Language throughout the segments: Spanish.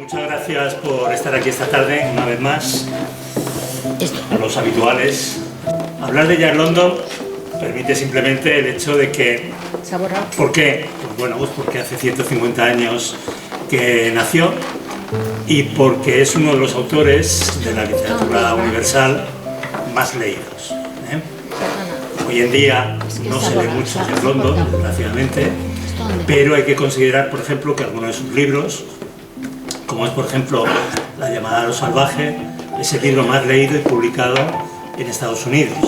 Muchas gracias por estar aquí esta tarde, una vez más, a los habituales. Hablar de Jack London permite simplemente el hecho de que... ¿Por qué? Pues bueno, pues porque hace 150 años que nació y porque es uno de los autores de la literatura universal más leídos. Hoy en día no se lee mucho Jack London, desgraciadamente, pero hay que considerar, por ejemplo, que algunos de sus libros, como es, por ejemplo, La llamada a lo salvaje, es el libro más leído y publicado en Estados Unidos.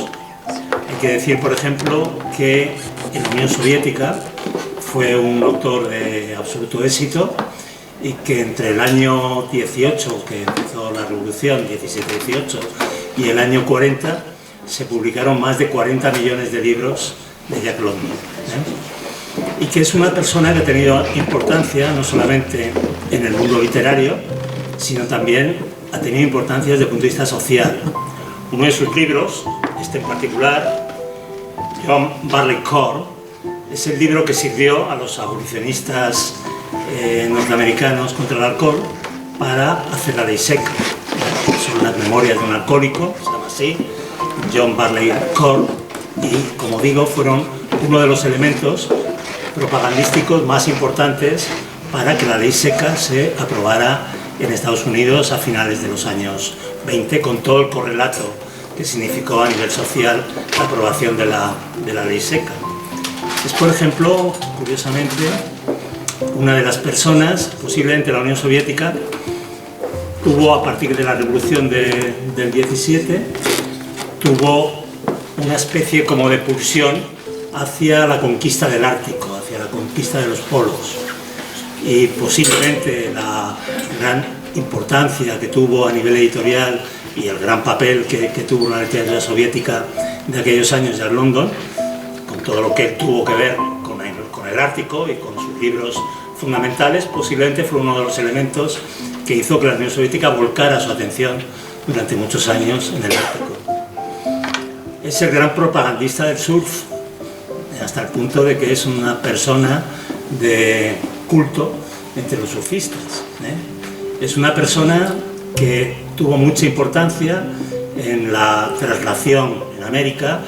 Hay que decir, por ejemplo, que en la Unión Soviética fue un autor de absoluto éxito y que entre el año 18, que empezó la revolución, 17-18, y el año 40, se publicaron más de 40 millones de libros de Jack London. Y que es una persona que ha tenido importancia no solamente en el mundo literario, sino también ha tenido importancia desde el punto de vista social. Uno de sus libros, este en particular, John Barleycorn, es el libro que sirvió a los abolicionistas norteamericanos contra el alcohol para hacer la ley seca. Son las memorias de un alcohólico, se llama así, John Barleycorn, y como digo, fueron uno de los elementos propagandísticos más importantes para que la ley seca se aprobara en Estados Unidos a finales de los años 20, con todo el correlato que significó a nivel social la aprobación de la ley seca. Es, por ejemplo, curiosamente, una de las personas, posiblemente la Unión Soviética, tuvo a partir de la revolución del 17, tuvo una especie como de pulsión hacia la conquista del Ártico, hacia la conquista de los polos, y posiblemente la gran importancia que tuvo a nivel editorial y el gran papel que tuvo en la literatura soviética de aquellos años Jack London, con todo lo que él tuvo que ver con el Ártico y con sus libros fundamentales, posiblemente fue uno de los elementos que hizo que la Unión Soviética volcara su atención durante muchos años en el Ártico. Es el gran propagandista del surf, hasta el punto de que es una persona de culto entre los surfistas. Es una persona que tuvo mucha importancia en la traslación en América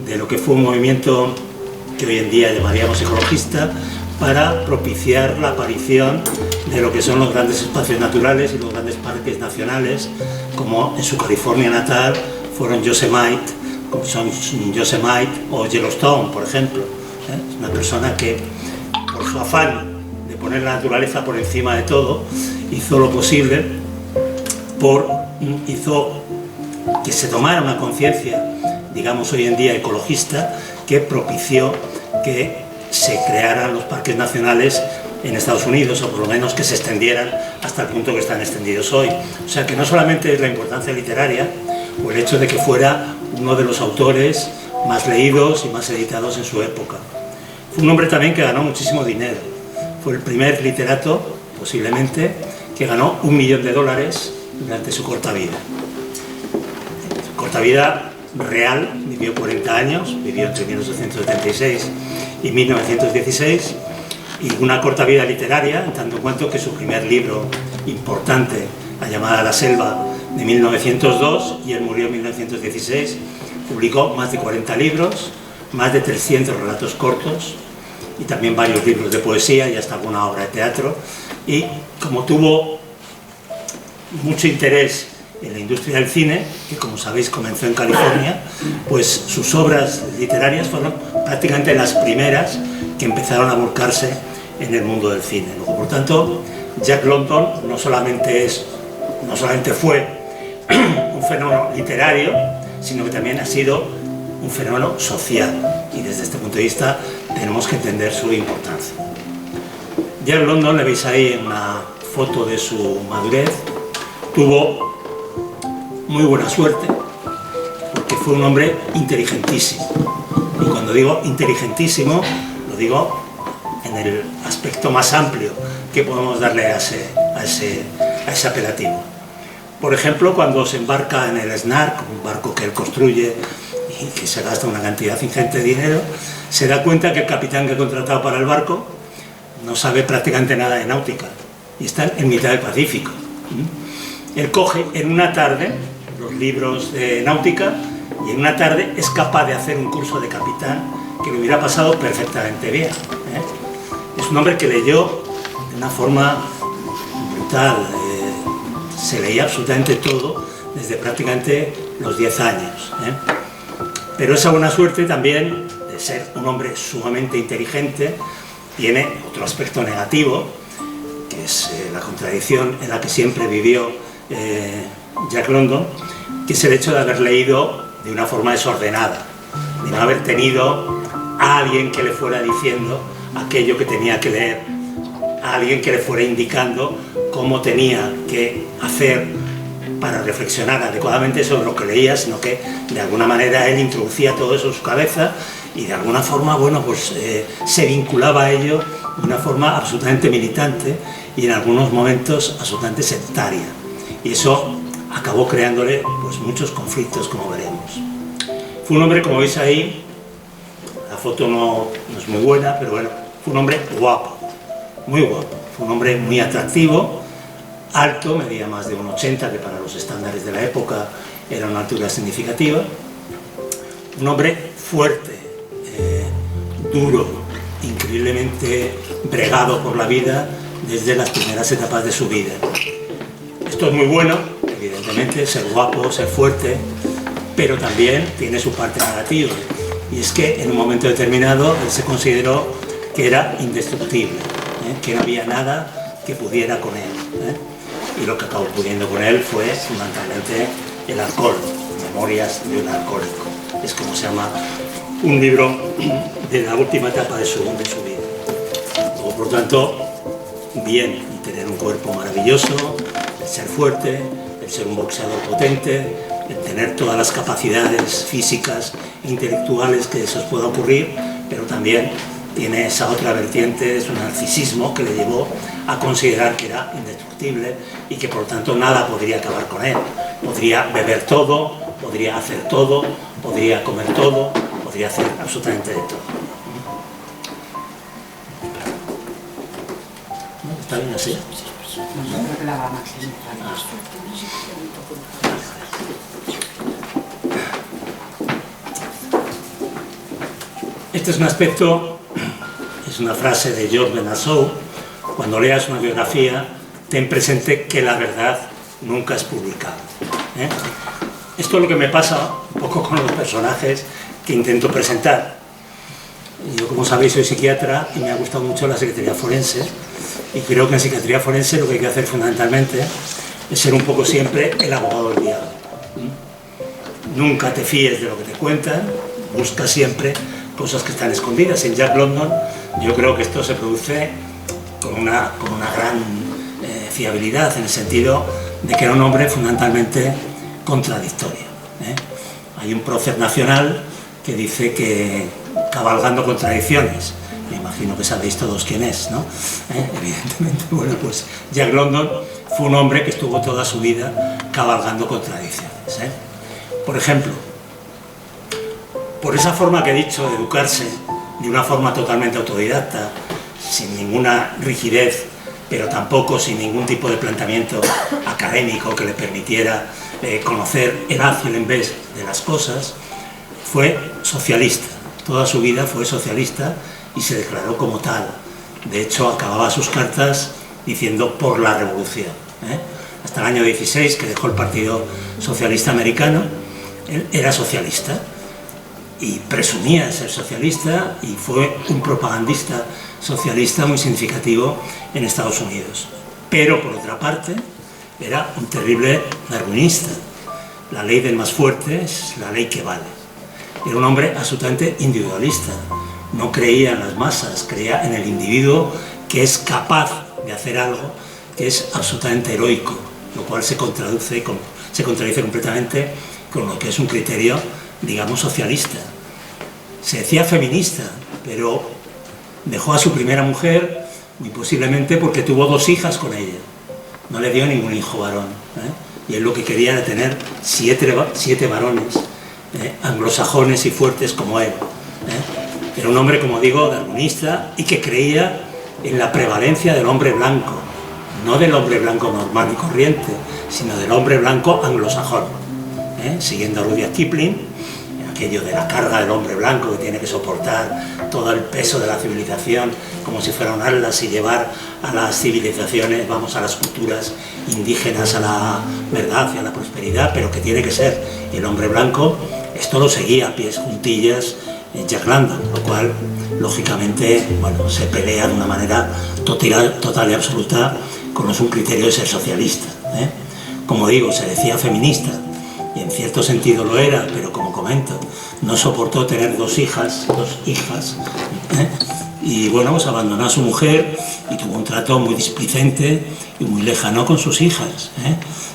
de lo que fue un movimiento que hoy en día llamaríamos ecologista, para propiciar la aparición de lo que son los grandes espacios naturales y los grandes parques nacionales, como en su California natal fueron Yosemite, como son Yosemite o Yellowstone, por ejemplo. Es una persona que, por su afán de poner la naturaleza por encima de todo, hizo lo posible hizo que se tomara una conciencia, digamos hoy en día ecologista, que propició que se crearan los parques nacionales en Estados Unidos, o por lo menos que se extendieran hasta el punto que están extendidos hoy. O sea que no solamente es la importancia literaria o el hecho de que fuera uno de los autores más leídos y más editados en su época. Fue un hombre también que ganó muchísimo dinero. Fue el primer literato, posiblemente, que ganó $1 millón durante su corta vida. Su corta vida real, vivió 40 años, vivió entre 1876 y 1916, y una corta vida literaria, en tanto en cuanto que su primer libro importante, La llamada a la selva, de 1902, y él murió en 1916, publicó más de 40 libros, más de 300 relatos cortos y también varios libros de poesía y hasta alguna obra de teatro. Y como tuvo mucho interés en la industria del cine, que como sabéis comenzó en California, pues sus obras literarias fueron prácticamente las primeras que empezaron a volcarse en el mundo del cine. Luego, por tanto, Jack London no solamente fue un fenómeno literario, sino que también ha sido un fenómeno social, y desde este punto de vista tenemos que entender su importancia. Jack London, le veis ahí en una foto de su madurez, tuvo muy buena suerte porque fue un hombre inteligentísimo, y cuando digo inteligentísimo lo digo en el aspecto más amplio que podemos darle a ese apelativo. Por ejemplo, cuando se embarca en el Snark, un barco que él construye y que se gasta una cantidad ingente de dinero, se da cuenta que el capitán que ha contratado para el barco no sabe prácticamente nada de náutica y están en mitad del Pacífico. Él coge en una tarde los libros de náutica y en una tarde es capaz de hacer un curso de capitán que le hubiera pasado perfectamente bien. Es un hombre que leyó de una forma brutal, se leía absolutamente todo desde prácticamente los 10 años. Pero esa buena suerte también de ser un hombre sumamente inteligente tiene otro aspecto negativo, que es la contradicción en la que siempre vivió Jack London, que es el hecho de haber leído de una forma desordenada, de no haber tenido a alguien que le fuera diciendo aquello que tenía que leer, a alguien que le fuera indicando cómo tenía que hacer para reflexionar adecuadamente sobre lo que leía, sino que de alguna manera él introducía todo eso en su cabeza y de alguna forma, bueno, pues se vinculaba a ello de una forma absolutamente militante y en algunos momentos absolutamente sectaria. Y eso acabó creándole pues muchos conflictos, como veremos. Fue un hombre, como veis ahí, la foto no es muy buena, pero bueno, fue un hombre guapo, muy guapo. Fue un hombre muy atractivo, alto, medía más de 1,80, que para los estándares de la época era una altura significativa. Un hombre fuerte, duro, increíblemente bregado por la vida desde las primeras etapas de su vida. Esto es muy bueno, evidentemente, ser guapo, ser fuerte, pero también tiene su parte negativa, y es que en un momento determinado él se consideró que era indestructible, que no había nada que pudiera con él, y lo que acabó pudiendo con él fue fundamentalmente el alcohol, Memorias de un alcohólico, es como se llama un libro de la última etapa de su vida. Luego, por tanto, bien, tener un cuerpo maravilloso, el ser fuerte, el ser un boxeador potente, el tener todas las capacidades físicas e intelectuales que se os pueda ocurrir, pero también tiene esa otra vertiente, es un narcisismo que le llevó a considerar que era indestructible y que por lo tanto nada podría acabar con él. Podría beber todo, podría hacer todo, podría comer todo, podría hacer absolutamente de todo. ¿Está bien así? Este es un aspecto, es una frase de George Benasou: cuando leas una biografía, ten presente que la verdad nunca es publicada. Esto es lo que me pasa un poco con los personajes que intento presentar. Yo, como sabéis, soy psiquiatra y me ha gustado mucho la psiquiatría forense, y creo que en psiquiatría forense lo que hay que hacer fundamentalmente es ser un poco siempre el abogado del diablo. Nunca te fíes de lo que te cuentan, busca siempre cosas que están escondidas. En Jack London yo creo que esto se produce con una gran fiabilidad, en el sentido de que era un hombre fundamentalmente contradictorio. Hay un prócer nacional que dice que cabalgando contradicciones, me imagino que sabéis todos quién es, ¿no? Evidentemente, bueno, pues Jack London fue un hombre que estuvo toda su vida cabalgando contradicciones. Por ejemplo, por esa forma que he dicho de educarse, de una forma totalmente autodidacta, sin ninguna rigidez, pero tampoco sin ningún tipo de planteamiento académico que le permitiera conocer el haz y el en vez de las cosas, fue socialista. Toda su vida fue socialista y se declaró como tal. De hecho, acababa sus cartas diciendo "por la revolución". Hasta el año 16, que dejó el Partido Socialista Americano, él era socialista y presumía de ser socialista, y fue un propagandista socialista muy significativo en Estados Unidos. Pero, por otra parte, era un terrible darwinista. La ley del más fuerte es la ley que vale. Era un hombre absolutamente individualista. No creía en las masas, creía en el individuo, que es capaz de hacer algo que es absolutamente heroico, lo cual se contradice completamente con lo que es un criterio, digamos, socialista. Se decía feminista, pero dejó a su primera mujer, muy posiblemente porque tuvo 2 hijas con ella. No le dio ningún hijo varón, y él lo que quería era tener 7 varones, anglosajones y fuertes como él. Era un hombre, como digo, darwinista, y que creía en la prevalencia del hombre blanco. no del hombre blanco normal y corriente, sino del hombre blanco anglosajón, siguiendo a Rudyard Kipling, aquello de la carga del hombre blanco que tiene que soportar todo el peso de la civilización como si fuera un atlas y llevar a las civilizaciones, vamos, a las culturas indígenas a la verdad y a la prosperidad, pero que tiene que ser el hombre blanco. Esto lo seguía a pies juntillas Jack London, lo cual lógicamente, bueno, se pelea de una manera total y absoluta con un criterio de ser socialista, Como digo, se decía feminista y en cierto sentido lo era, pero como comento, no soportó tener dos hijas, y bueno, pues abandonó a su mujer y tuvo un trato muy displicente y muy lejano con sus hijas.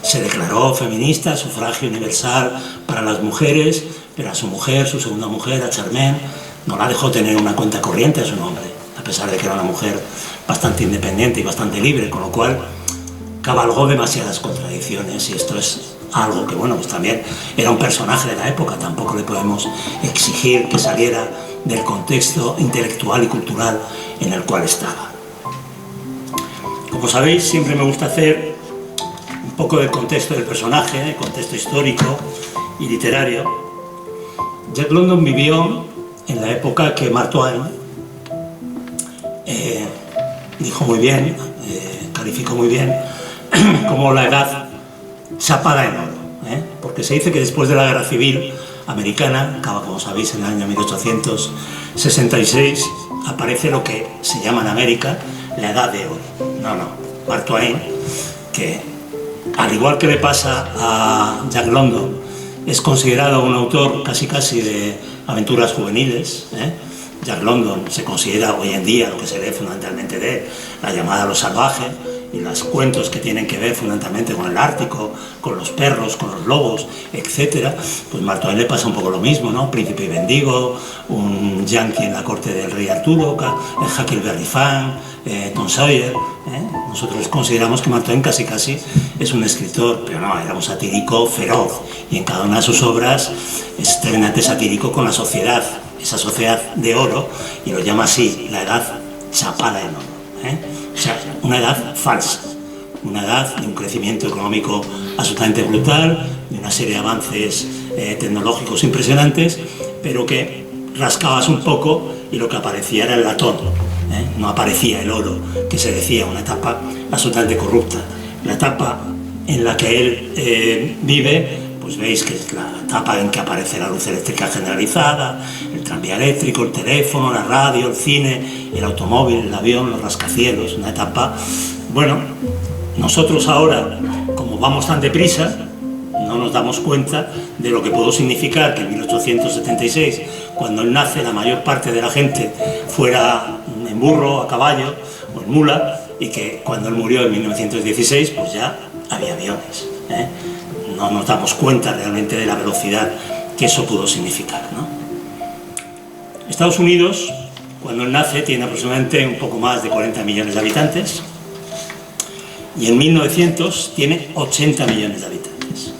Se declaró feminista, sufragio universal para las mujeres, pero a su mujer, su segunda mujer, a Charmaine, no la dejó tener una cuenta corriente a su nombre, a pesar de que era una mujer bastante independiente y bastante libre, con lo cual cabalgó demasiadas contradicciones, y esto es algo que, bueno, pues también era un personaje de la época, tampoco le podemos exigir que saliera del contexto intelectual y cultural en el cual estaba. Como sabéis, siempre me gusta hacer un poco del contexto del personaje, el contexto histórico y literario. Jack London vivió en la época que Mark Twain dijo muy bien, calificó muy bien, como la edad chapada en oro, porque se dice que después de la Guerra Civil Americana, acaba, como sabéis, en el año 1866, aparece lo que se llama en América la Edad de Oro. Mark Twain, que al igual que le pasa a Jack London, es considerado un autor casi de aventuras juveniles. Jack London se considera hoy en día, lo que se lee fundamentalmente de él, la llamada a lo salvaje, y los cuentos que tienen que ver fundamentalmente con el Ártico, con los perros, con los lobos, etc. Pues Mark Twain le pasa un poco lo mismo, ¿no? Príncipe y Bendigo, un yankee en la corte del rey Arturo, Huckleberry Finn, Tom Sawyer. Nosotros consideramos que Mark Twain casi es un escritor, pero no, era un satírico feroz, y en cada una de sus obras es tremendamente satírico con la sociedad, esa sociedad de oro, y lo llama así, la edad chapada en oro. O sea, una edad falsa, una edad de un crecimiento económico absolutamente brutal, de una serie de avances tecnológicos impresionantes, pero que rascabas un poco y lo que aparecía era el latón, no aparecía el oro, que se decía, una etapa absolutamente corrupta. La etapa en la que él vive, pues veis que es la etapa en que aparece la luz eléctrica generalizada, el tranvía eléctrico, el teléfono, la radio, el cine, el automóvil, el avión, los rascacielos, una etapa, bueno, nosotros ahora, como vamos tan deprisa, no nos damos cuenta de lo que pudo significar que en 1876, cuando él nace, la mayor parte de la gente fuera en burro, a caballo o en mula, y que cuando él murió en 1916, pues ya había aviones. No nos damos cuenta realmente de la velocidad que eso pudo significar, ¿no? Estados Unidos, cuando él nace, tiene aproximadamente un poco más de 40 millones de habitantes, y en 1900 tiene 80 millones de habitantes,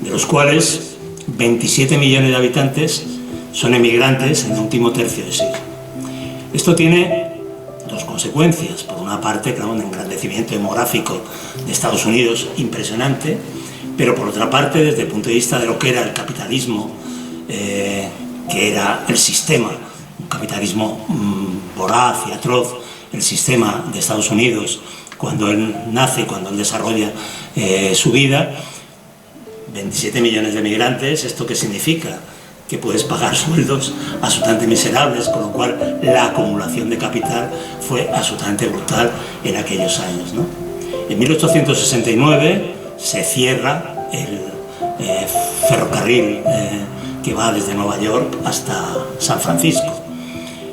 de los cuales 27 millones de habitantes son emigrantes en el último tercio de siglo. Esto tiene dos consecuencias. Por una parte, claro, un engrandecimiento demográfico de Estados Unidos impresionante, pero por otra parte, desde el punto de vista de lo que era el capitalismo, que era el sistema, un capitalismo voraz y atroz, el sistema de Estados Unidos, cuando él nace, cuando él desarrolla su vida, 27 millones de migrantes, ¿esto qué significa? Que puedes pagar sueldos absolutamente miserables, con lo cual la acumulación de capital fue absolutamente brutal en aquellos años, ¿no? En 1869 se cierra el ferrocarril que va desde Nueva York hasta San Francisco.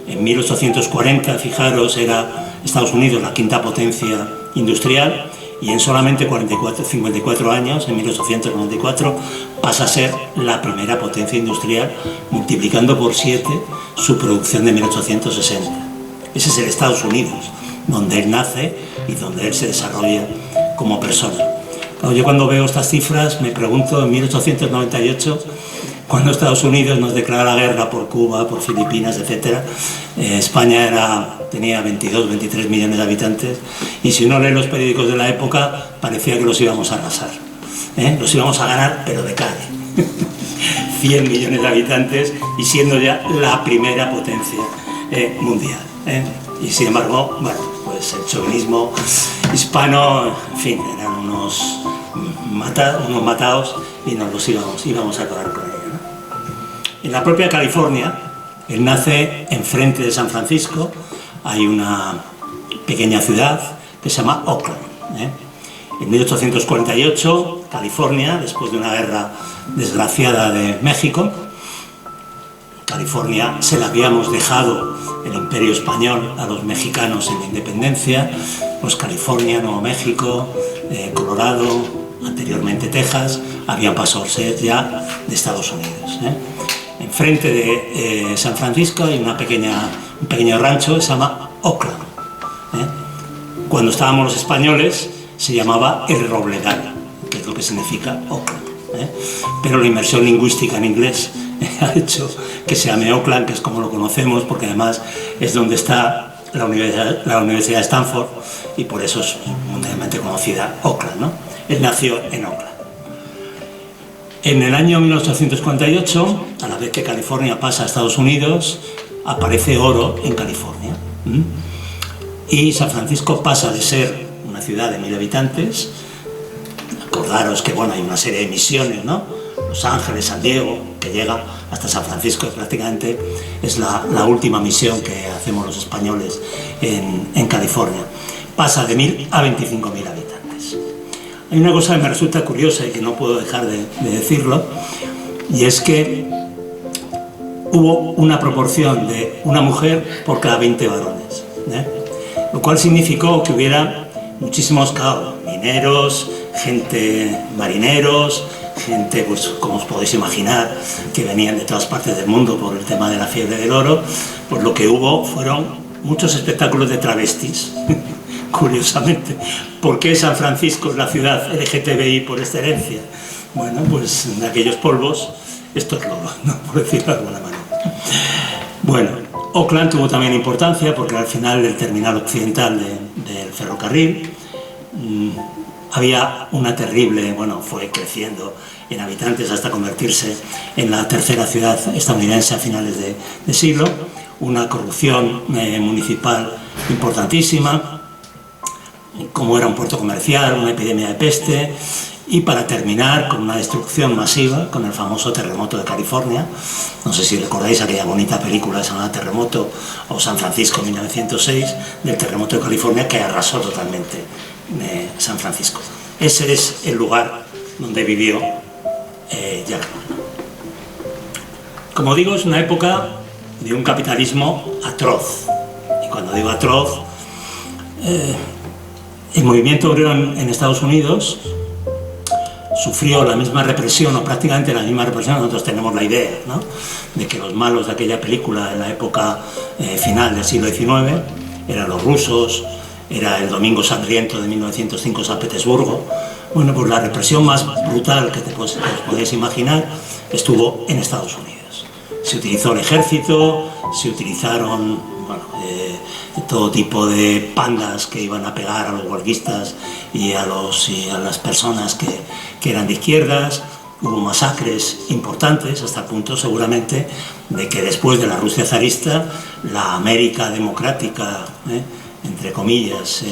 En 1840, fijaros, era Estados Unidos la quinta potencia industrial, y en solamente 54 años, en 1894, pasa a ser la primera potencia industrial, multiplicando por 7 su producción de 1860. Ese es el Estados Unidos, donde él nace y donde él se desarrolla como persona. Pero yo cuando veo estas cifras me pregunto, en 1898, cuando Estados Unidos nos declara la guerra por Cuba, por Filipinas, etc., España era tenía 22, 23 millones de habitantes, y si uno lee los periódicos de la época, parecía que los íbamos a arrasar, los íbamos a ganar, pero de calle. 100 millones de habitantes y siendo ya la primera potencia mundial. Y sin embargo, bueno, pues el chauvinismo hispano, en fin, eran unos matados y nos los íbamos a acabar con ello, ¿no? En la propia California, él nace enfrente de San Francisco, hay una pequeña ciudad que se llama Oakland. En 1848, California, después de una guerra desgraciada de México, California se la habíamos dejado el Imperio Español a los mexicanos en la independencia, pues California, Nuevo México, Colorado, anteriormente Texas, habían pasado a ser ya de Estados Unidos. Enfrente de San Francisco hay un pequeño rancho que se llama Oakland. Cuando estábamos los españoles se llamaba El Robledal, que es lo que significa Oakland. Pero la inmersión lingüística en inglés ha hecho que se llame Oakland, que es como lo conocemos, porque además es donde está la Universidad de Stanford, y por eso es mundialmente conocida Oakland, ¿no? Él nació en Oakland. En el año 1848, a la vez que California pasa a Estados Unidos, aparece oro en California. Y San Francisco pasa de ser una ciudad de 1000 habitantes, acordaros que bueno, hay una serie de misiones, ¿no? Los Ángeles, San Diego, que llega hasta San Francisco, prácticamente es la última misión que hacemos los españoles en California. Pasa de 1000 a 25.000 habitantes. Hay una cosa que me resulta curiosa y que no puedo dejar de decirlo, y es que hubo una proporción de una mujer por cada 20 varones, lo cual significó que hubiera muchísimos mineros, marineros, gente, pues como os podéis imaginar, que venían de todas partes del mundo por el tema de la fiebre del oro. Pues lo que hubo fueron muchos espectáculos de travestis, curiosamente. ¿Por qué San Francisco es la ciudad LGTBI por excelencia? Bueno, pues en aquellos polvos, esto es lodo, ¿no? Por decirlo de alguna manera. Bueno, Oakland tuvo también importancia porque al final del terminal occidental del ferrocarril había una terrible, fue creciendo en habitantes hasta convertirse en la tercera ciudad estadounidense a finales de siglo, una corrupción municipal importantísima, como era un puerto comercial, una epidemia de peste, y para terminar con una destrucción masiva, con el famoso terremoto de California. No sé si recordáis aquella bonita película llamada Terremoto o San Francisco 1906, del terremoto de California que arrasó totalmente San Francisco. Ese es el lugar donde vivió Jack London. Como digo, es una época de un capitalismo atroz. Y cuando digo atroz, el movimiento obrero en Estados Unidos sufrió la misma represión, o prácticamente la misma represión. Nosotros tenemos la idea, ¿no?, de que los malos de aquella película en la época final del siglo XIX eran los rusos, era el Domingo Sangriento de 1905 en San Petersburgo. Bueno, pues la represión más brutal que os podéis imaginar estuvo en Estados Unidos. Se utilizó el ejército, se utilizaron todo tipo de pandas que iban a pegar a los huelguistas y a las personas que eran de izquierdas. Hubo masacres importantes, hasta el punto seguramente de que después de la Rusia zarista, la América democrática, entre comillas,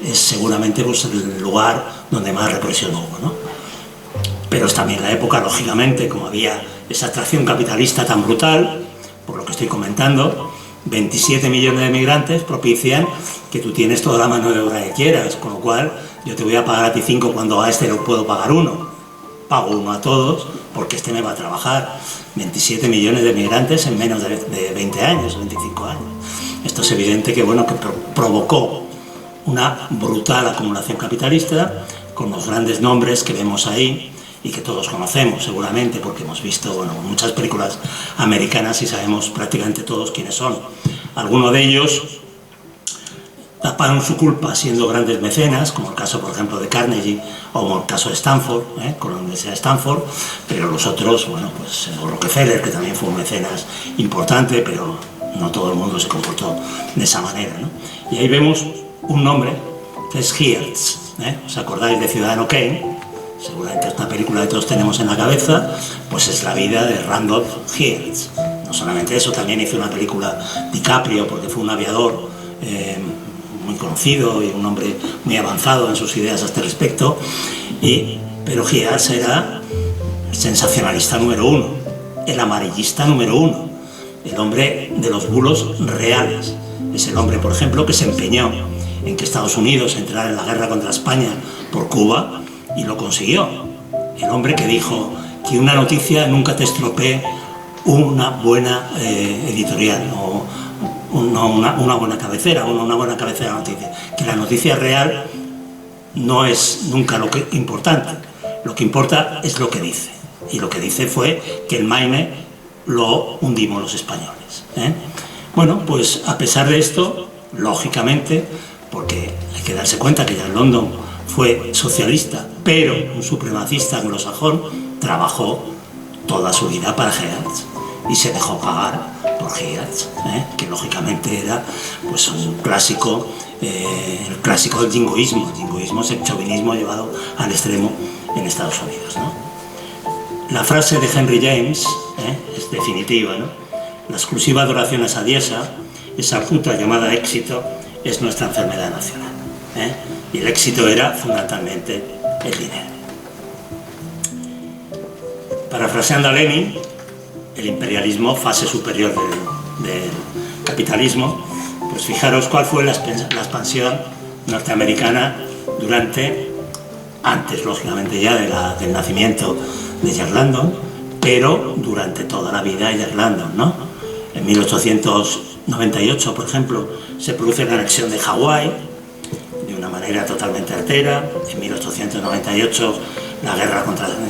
es seguramente pues, el lugar donde más represión hubo, ¿no? Pero es también la época, lógicamente, como había esa atracción capitalista tan brutal, por lo que estoy comentando, 27 millones de migrantes propician que tú tienes toda la mano de obra que quieras, con lo cual yo te voy a pagar a ti 5 cuando a este no puedo pagar 1. Pago 1 a todos porque este me va a trabajar. 27 millones de migrantes en menos de 20 años, 25 años. Esto es evidente que, que provocó una brutal acumulación capitalista con los grandes nombres que vemos ahí y que todos conocemos seguramente porque hemos visto muchas películas americanas y sabemos prácticamente todos quiénes son. Algunos de ellos taparon su culpa siendo grandes mecenas, como el caso, por ejemplo, de Carnegie, o como el caso de Stanford, con la Universidad de Stanford, pero los otros, pues Rockefeller, que también fue un mecenas importante, pero no todo el mundo se comportó de esa manera, ¿no? Y ahí vemos un nombre que es Hearst, ¿eh? ¿Os acordáis de Ciudadano Kane? Seguramente es una película que todos tenemos en la cabeza, pues es la vida de Randolph Hearst. No solamente eso, también hizo una película DiCaprio, porque fue un aviador muy conocido y un hombre muy avanzado en sus ideas a este respecto, pero Hearst era el sensacionalista número uno, el amarillista número uno, el hombre de los bulos reales. Es el hombre, por ejemplo, que se empeñó en que Estados Unidos entrara en la guerra contra España por Cuba, y lo consiguió. El hombre que dijo que una noticia nunca te estropee una buena editorial o una buena cabecera, una buena cabecera de noticia. Que la noticia real no es nunca lo que importante. Lo que importa es lo que dice. Y lo que dice fue que el Maine lo hundimos los españoles, ¿eh? Bueno, pues a pesar de esto, lógicamente, porque hay que darse cuenta que Jack London fue socialista, pero un supremacista anglosajón, trabajó toda su vida para Hearst y se dejó pagar por Hearst, que lógicamente era pues un clásico, el clásico del jingoísmo. El jingoísmo es el chauvinismo llevado al extremo en Estados Unidos, ¿no? La frase de Henry James es definitiva, ¿no? La exclusiva adoración a esa diosa, esa puta llamada éxito, es nuestra enfermedad nacional, y el éxito era fundamentalmente el dinero. Parafraseando a Lenin, el imperialismo, fase superior del capitalismo, pues fijaros cuál fue la expansión norteamericana antes lógicamente ya del nacimiento de Jack London, pero durante toda la vida de Jack London, ¿no? En 1898, por ejemplo, se produce la anexión de Hawái, de una manera totalmente artera. En 1898 la guerra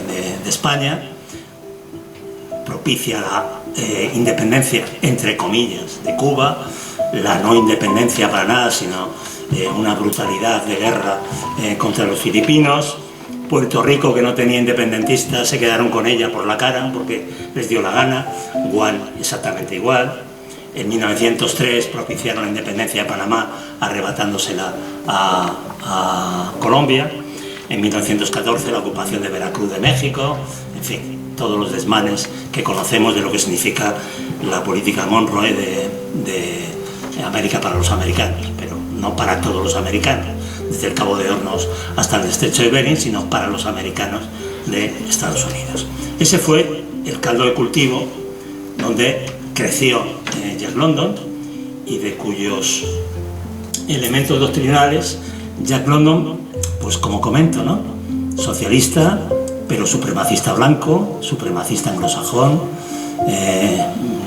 de España propicia la independencia, entre comillas, de Cuba, la no independencia para nada, sino una brutalidad de guerra contra los filipinos. Puerto Rico, que no tenía independentistas, se quedaron con ella por la cara porque les dio la gana. Guam exactamente igual. En 1903 propiciaron la independencia de Panamá, arrebatándosela a Colombia. En 1914 la ocupación de Veracruz de México. En fin, todos los desmanes que conocemos de lo que significa la política Monroe de América para los americanos, pero no para todos los americanos, desde el Cabo de Hornos hasta el estrecho de Bering, sino para los americanos de Estados Unidos. Ese fue el caldo de cultivo donde creció Jack London y de cuyos elementos doctrinales Jack London, pues como comento, ¿no? Socialista, pero supremacista blanco, supremacista anglosajón.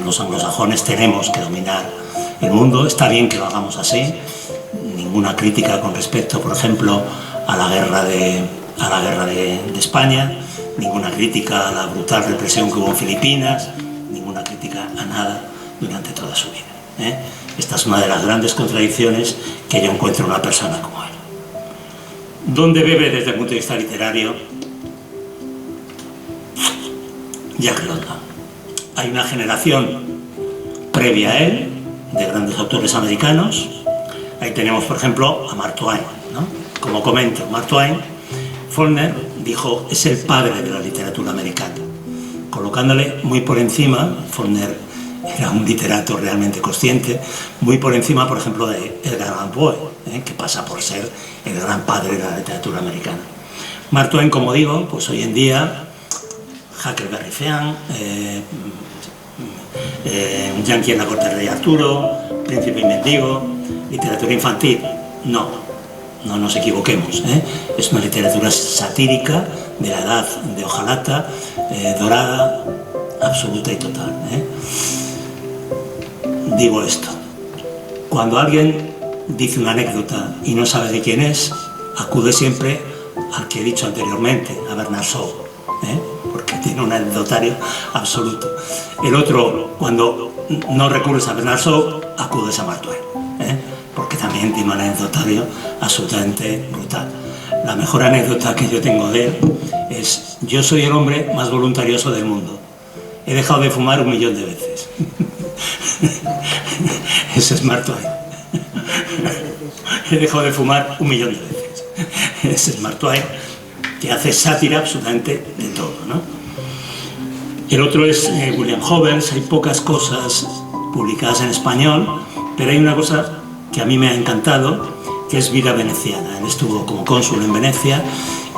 Los anglosajones tenemos que dominar el mundo, está bien que lo hagamos así. Ninguna crítica con respecto, por ejemplo, a la guerra de España, ninguna crítica a la brutal represión que hubo en Filipinas, ninguna crítica a nada durante toda su vida, Esta es una de las grandes contradicciones que yo encuentro en una persona como él. ¿Dónde bebe desde el punto de vista literario Jack London? Hay una generación previa a él de grandes autores americanos. Ahí tenemos, por ejemplo, a Mark Twain, ¿no? Como comento, Mark Twain, Faulkner dijo, es el padre de la literatura americana, colocándole muy por encima. Faulkner era un literato realmente consciente, muy por encima, por ejemplo, de Edgar Allan Poe, que pasa por ser el gran padre de la literatura americana. Mark Twain, como digo, pues hoy en día, Huckleberry Finn, un Yankee en la corte del rey Arturo, Príncipe y mendigo, literatura infantil. No nos equivoquemos, es una literatura satírica de la edad de hojalata, dorada, absoluta y total. Digo esto, cuando alguien dice una anécdota y no sabe de quién es, acude siempre al que he dicho anteriormente, a Bernard Shaw, porque tiene un anecdotario absoluto. El otro, cuando no recurres a Bernard Shaw, acudes a Mark Twain, porque también tiene un anecdotario absolutamente brutal. La mejor anécdota que yo tengo de él es: yo soy el hombre más voluntarioso del mundo, he dejado de fumar 1.000.000 de veces. Ese es Mark Twain. He dejado de fumar 1 millón de veces. Ese es Mark Twain, que hace sátira absolutamente de todo, ¿no? El otro es William Howells. Hay pocas cosas publicadas en español, pero hay una cosa que a mí me ha encantado, que es Vida Veneciana. Él estuvo como cónsul en Venecia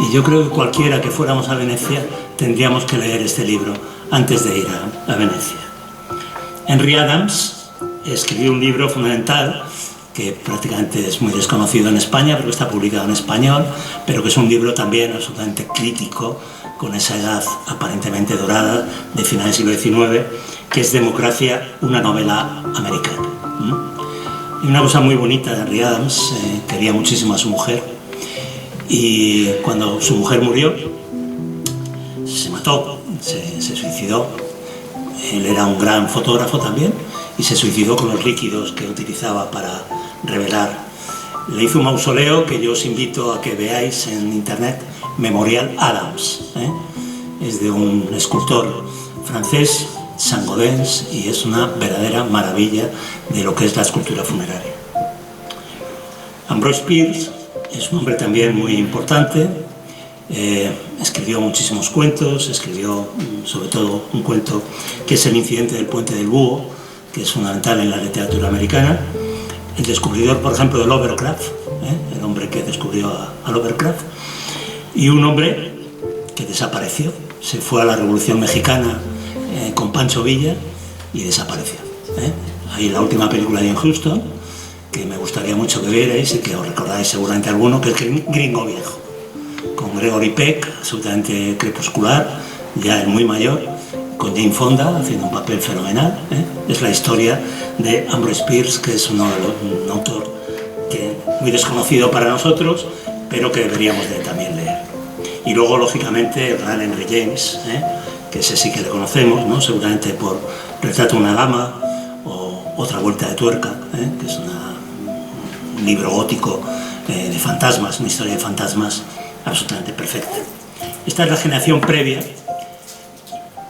y yo creo que cualquiera que fuéramos a Venecia tendríamos que leer este libro antes de ir a Venecia. Henry Adams escribió un libro fundamental que prácticamente es muy desconocido en España, pero que está publicado en español, pero que es un libro también absolutamente crítico con esa edad aparentemente dorada de finales del siglo XIX, que es Democracia, una novela americana. Y una cosa muy bonita de Henry Adams, quería muchísimo a su mujer, y cuando su mujer murió, se mató, se suicidó. Él era un gran fotógrafo también, y se suicidó con los líquidos que utilizaba para revelar. Le hizo un mausoleo que yo os invito a que veáis en internet, Memorial Adams. Es de un escultor francés, Saint-Gaudens, y es una verdadera maravilla de lo que es la escultura funeraria. Ambrose Bierce es un hombre también muy importante. Escribió muchísimos cuentos, escribió sobre todo un cuento que es El incidente del puente del búho, que es fundamental en la literatura americana. El descubridor, por ejemplo, de Lovecraft, el hombre que descubrió a Lovecraft, y un hombre que desapareció, se fue a la Revolución Mexicana con Pancho Villa y desapareció. Hay la última película de Ian Huston, que me gustaría mucho que vierais y que os recordáis seguramente alguno, que es Gringo Viejo, con Gregory Peck, absolutamente crepuscular, ya el muy mayor, con Jane Fonda haciendo un papel fenomenal. Es la historia de Ambrose Bierce, que es un autor muy desconocido para nosotros, pero que deberíamos de también leer. Y luego, lógicamente, el gran Henry James, que ese sí que le conocemos, ¿no? Seguramente por Retrato de una dama o Otra vuelta de tuerca, que es un libro gótico de fantasmas, una historia de fantasmas absolutamente perfecta. Esta es la generación previa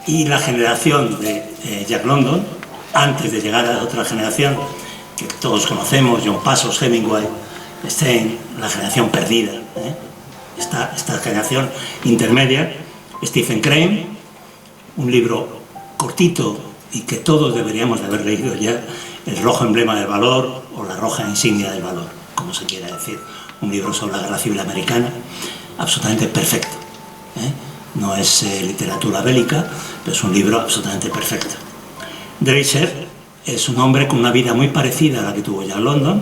y la generación de Jack London, antes de llegar a la otra generación que todos conocemos, John Passos, Hemingway, Stein, la generación perdida. Esta generación intermedia, Stephen Crane, un libro cortito y que todos deberíamos de haber leído ya, El rojo emblema del valor o La roja insignia del valor, como se quiera decir, un libro sobre la guerra civil americana, absolutamente perfecto. No es literatura bélica, pero es un libro absolutamente perfecto. Dreiser es un hombre con una vida muy parecida a la que tuvo Jack London.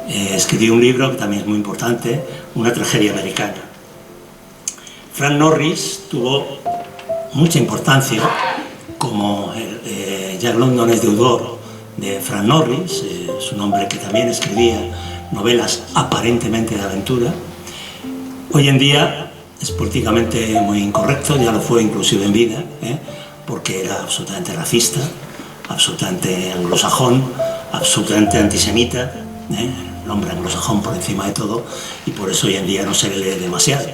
Escribió un libro que también es muy importante, Una tragedia americana. Frank Norris tuvo mucha importancia, como Jack London es deudor de Frank Norris, es un hombre que también escribía novelas aparentemente de aventura. Hoy en día es políticamente muy incorrecto, ya lo fue inclusive en vida, porque era absolutamente racista, absolutamente anglosajón, absolutamente antisemita, el hombre anglosajón por encima de todo, y por eso hoy en día no se le lee demasiado.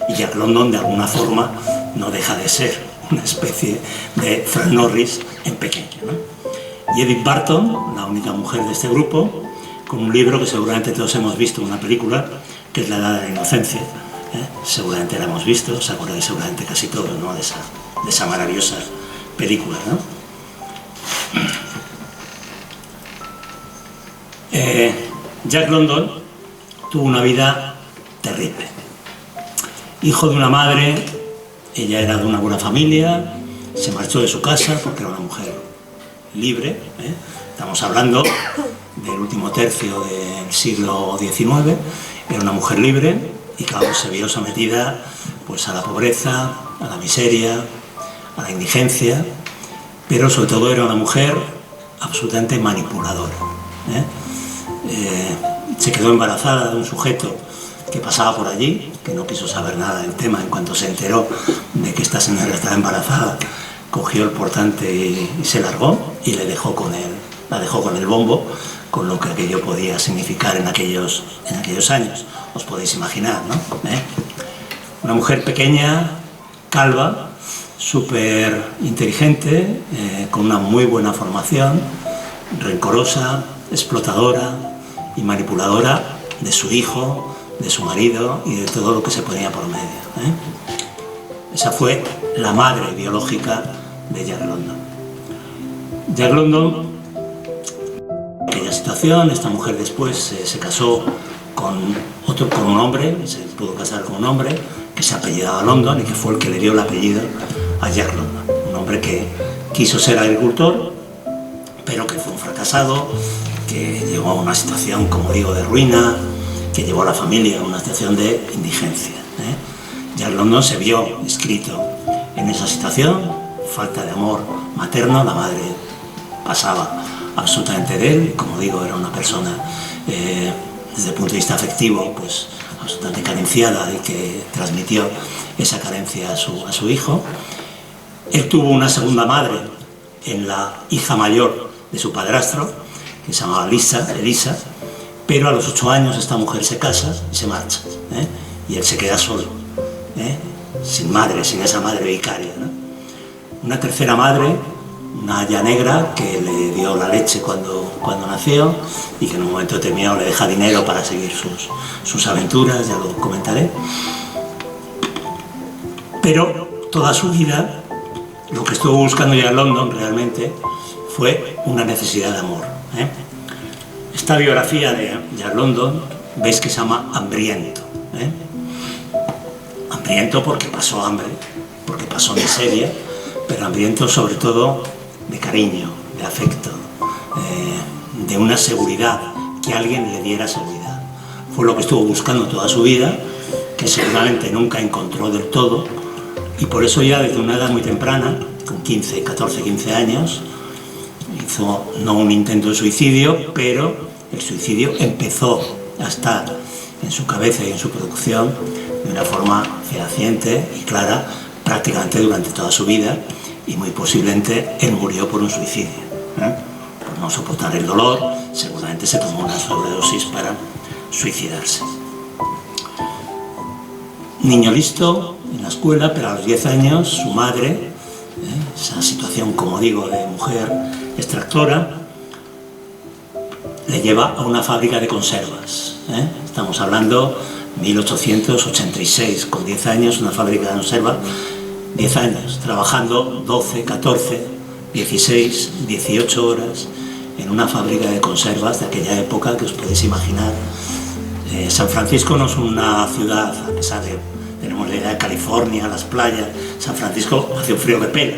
Y Jack London, de alguna forma, no deja de ser una especie de Frank Norris en pequeño, ¿no? Y Edith Barton, la única mujer de este grupo, con un libro que seguramente todos hemos visto en una película, que es La edad de la inocencia. Seguramente la hemos visto, os acordáis seguramente casi todos, ¿no? de esa maravillosa película, ¿no? Jack London tuvo una vida terrible. Hijo de una madre, ella era de una buena familia, se marchó de su casa porque era una mujer libre. Estamos hablando del último tercio del siglo XIX, era una mujer libre y claro, se vio sometida pues, a la pobreza, a la miseria, a la indigencia, pero sobre todo era una mujer absolutamente manipuladora. Se quedó embarazada de un sujeto que pasaba por allí, que no quiso saber nada del tema. En cuanto se enteró de que esta señora estaba embarazada, cogió el portante y se largó y la dejó con el bombo, con lo que aquello podía significar en aquellos años. Os podéis imaginar, ¿no? Una mujer pequeña, calva, súper inteligente, con una muy buena formación, rencorosa, explotadora y manipuladora de su hijo, de su marido y de todo lo que se ponía por medio. Esa fue la madre biológica de Jack London. Jack London, en aquella situación, esta mujer después se casó con un hombre, se pudo casar con un hombre que se apellidaba London y que fue el que le dio el apellido a Jack London. Un hombre que quiso ser agricultor, pero que fue un fracasado, que llegó a una situación, como digo, de ruina, que llevó a la familia a una situación de indigencia. Jack London se vio inscrito en esa situación, falta de amor materno, la madre pasaba absolutamente de él, como digo, era una persona desde el punto de vista afectivo, pues absolutamente carenciada y que transmitió esa carencia a su hijo. Él tuvo una segunda madre en la hija mayor de su padrastro, que se llamaba Elisa, pero a los 8 años esta mujer se casa y se marcha, y él se queda solo, sin madre, sin esa madre vicaria, ¿no? Una tercera madre, una haya negra, que le dio la leche cuando nació y que en un momento determinado le deja dinero para seguir sus aventuras, ya lo comentaré. Pero toda su vida, lo que estuvo buscando Jack London realmente fue una necesidad de amor. Esta biografía de Jack London, veis que se llama Hambriento. Hambriento porque pasó hambre, porque pasó miseria, pero hambriento sobre todo de cariño, de afecto, de una seguridad, que alguien le diera seguridad. Fue lo que estuvo buscando toda su vida, que seguramente nunca encontró del todo, y por eso ya desde una edad muy temprana, con 14, 15 años, hizo no un intento de suicidio, pero el suicidio empezó a estar en su cabeza y en su producción de una forma fehaciente y clara prácticamente durante toda su vida, y muy posiblemente él murió por un suicidio, por no soportar el dolor. Seguramente se tomó una sobredosis para suicidarse. Niño listo en la escuela, pero a los 10 años su madre, esa situación, como digo, de mujer extractora, le lleva a una fábrica de conservas. Estamos hablando de 1886, con 10 años, una fábrica de conservas, 10 años, trabajando 12, 14, 16, 18 horas en una fábrica de conservas de aquella época que os podéis imaginar. San Francisco no es una ciudad, a pesar de, tenemos la idea de California, las playas. San Francisco hace un frío que pela,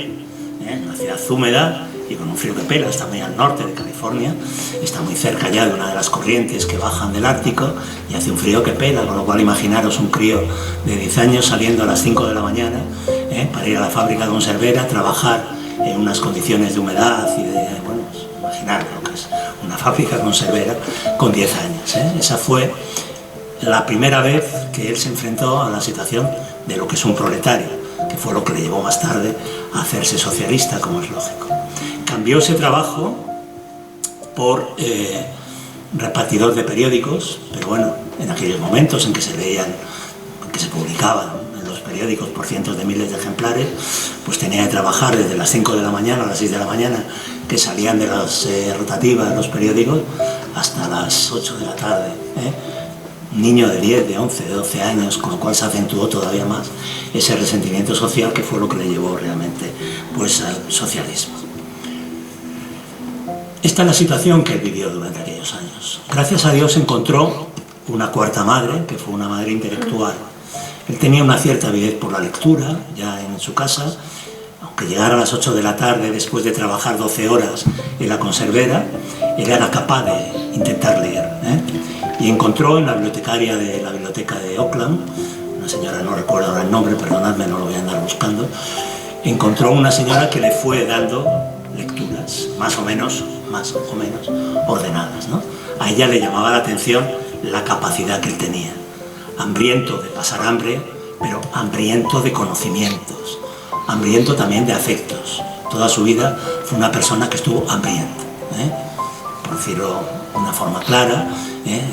una ciudad húmeda y con un frío que pela, está muy al norte de California, está muy cerca ya de una de las corrientes que bajan del Ártico y hace un frío que pela, con lo cual imaginaros un crío de 10 años saliendo a las 5 de la mañana para ir a la fábrica conservera, trabajar en unas condiciones de humedad y de, bueno, pues, imaginar lo que es una fábrica conservera con 10 años. Esa fue la primera vez que él se enfrentó a la situación de lo que es un proletario, que fue lo que le llevó más tarde a hacerse socialista, como es lógico. Cambió ese trabajo por repartidor de periódicos, pero bueno, en aquellos momentos en que se leían, que se publicaban en los periódicos por cientos de miles de ejemplares, pues tenía que trabajar desde las 5 de la mañana a las 6 de la mañana, que salían de las rotativas de los periódicos, hasta las 8 de la tarde. Un niño de 10, de 11, de 12 años, con lo cual se acentuó todavía más ese resentimiento social, que fue lo que le llevó realmente pues al socialismo. Esta es la situación que él vivió durante aquellos años. Gracias a Dios encontró una cuarta madre, que fue una madre intelectual. Él tenía una cierta avidez por la lectura, ya en su casa, aunque llegara a las 8 de la tarde después de trabajar 12 horas en la conservera, él era capaz de intentar leer. Y encontró en la bibliotecaria de la biblioteca de Oakland, una señora, no recuerdo ahora el nombre, perdonadme, no lo voy a andar buscando, encontró una señora que le fue dando lecturas, más o menos ordenadas, ¿no? A ella le llamaba la atención la capacidad que él tenía, hambriento de pasar hambre, pero hambriento de conocimientos, hambriento también de afectos. Toda su vida fue una persona que estuvo hambrienta, por decirlo de una forma clara,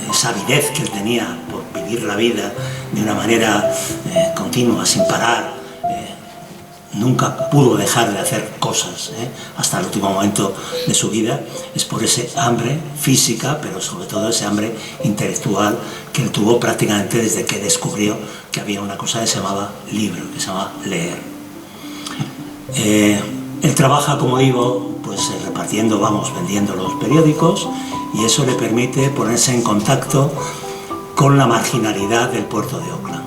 esa avidez que él tenía por vivir la vida de una manera continua, sin parar, nunca pudo dejar de hacer cosas hasta el último momento de su vida, es por ese hambre física, pero sobre todo ese hambre intelectual que él tuvo prácticamente desde que descubrió que había una cosa que se llamaba libro, que se llamaba leer. Él trabaja, como digo, pues repartiendo, vendiendo los periódicos, y eso le permite ponerse en contacto con la marginalidad del puerto de Auckland.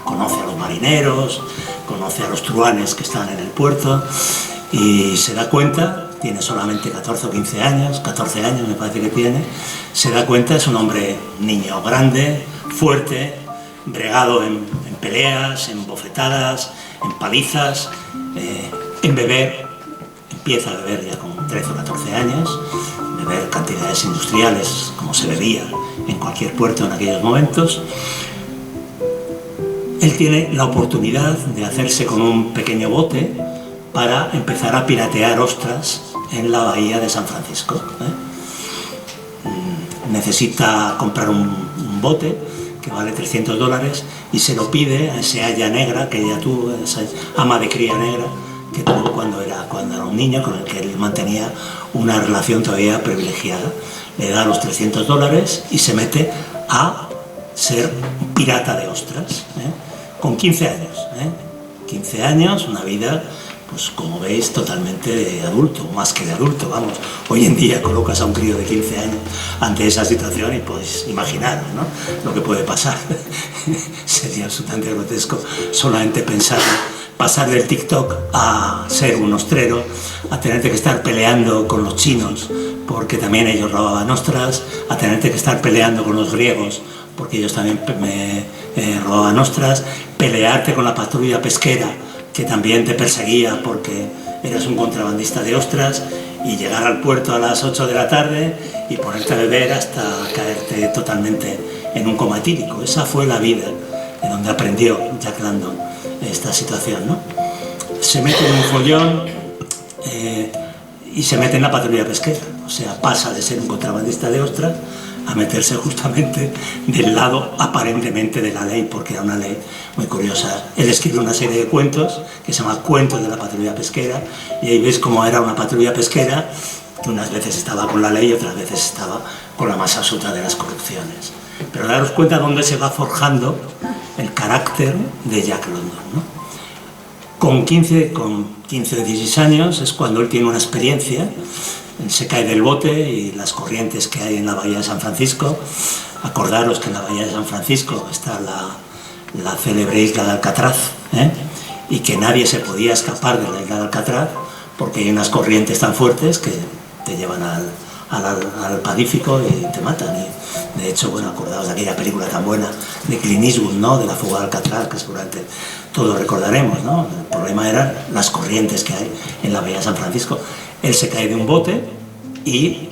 Conoce a los marineros, conoce a los truhanes que están en el puerto y se da cuenta, tiene solamente 14 o 15 años, 14 años me parece que tiene, se da cuenta, es un hombre, niño grande, fuerte, bregado en peleas, en bofetadas, en palizas, en beber, empieza a beber ya con 13 o 14 años, beber cantidades industriales como se bebía en cualquier puerto en aquellos momentos. Él tiene la oportunidad de hacerse con un pequeño bote para empezar a piratear ostras en la bahía de San Francisco. Necesita comprar un bote que vale $300 y se lo pide a ese haya negra que ella tuvo, esa ama de cría negra que tuvo cuando era un niño, con el que él mantenía una relación todavía privilegiada. Le da los $300 y se mete a ser pirata de ostras, con 15 años. 15 años, una vida, pues como veis, totalmente de adulto, más que de adulto, vamos. Hoy en día colocas a un crío de 15 años ante esa situación y podéis imaginaros, ¿no?, lo que puede pasar. Sería absolutamente grotesco solamente pensar, pasar del TikTok a ser un ostrero, a tenerte que estar peleando con los chinos, porque también ellos robaban ostras, a tenerte que estar peleando con los griegos, porque ellos también robaban ostras, pelearte con la patrulla pesquera, que también te perseguía porque eras un contrabandista de ostras, y llegar al puerto a las 8 de la tarde y ponerte a beber hasta caerte totalmente en un coma etílico. Esa fue la vida de donde aprendió Jack London esta situación, ¿no? Se mete en un follón y se mete en la patrulla pesquera, o sea, pasa de ser un contrabandista de ostras a meterse justamente del lado aparentemente de la ley, porque era una ley muy curiosa. Él escribe una serie de cuentos que se llama Cuentos de la patrulla pesquera, y ahí ves cómo era una patrulla pesquera que unas veces estaba con la ley y otras veces estaba con la más absoluta de las corrupciones. Pero daros cuenta dónde se va forjando el carácter de Jack London, ¿no? Con 15 o 16 años es cuando él tiene una experiencia. Se cae del bote y las corrientes que hay en la bahía de San Francisco. Acordaros que en la bahía de San Francisco está la célebre isla de Alcatraz, y que nadie se podía escapar de la isla de Alcatraz porque hay unas corrientes tan fuertes que te llevan al Pacífico y te matan. Y de hecho, bueno, acordaos de aquella película tan buena de Clint Eastwood, ¿no?, de la fuga de Alcatraz, que seguramente todos recordaremos, ¿no? El problema eran las corrientes que hay en la bahía de San Francisco. Él se cae de un bote y,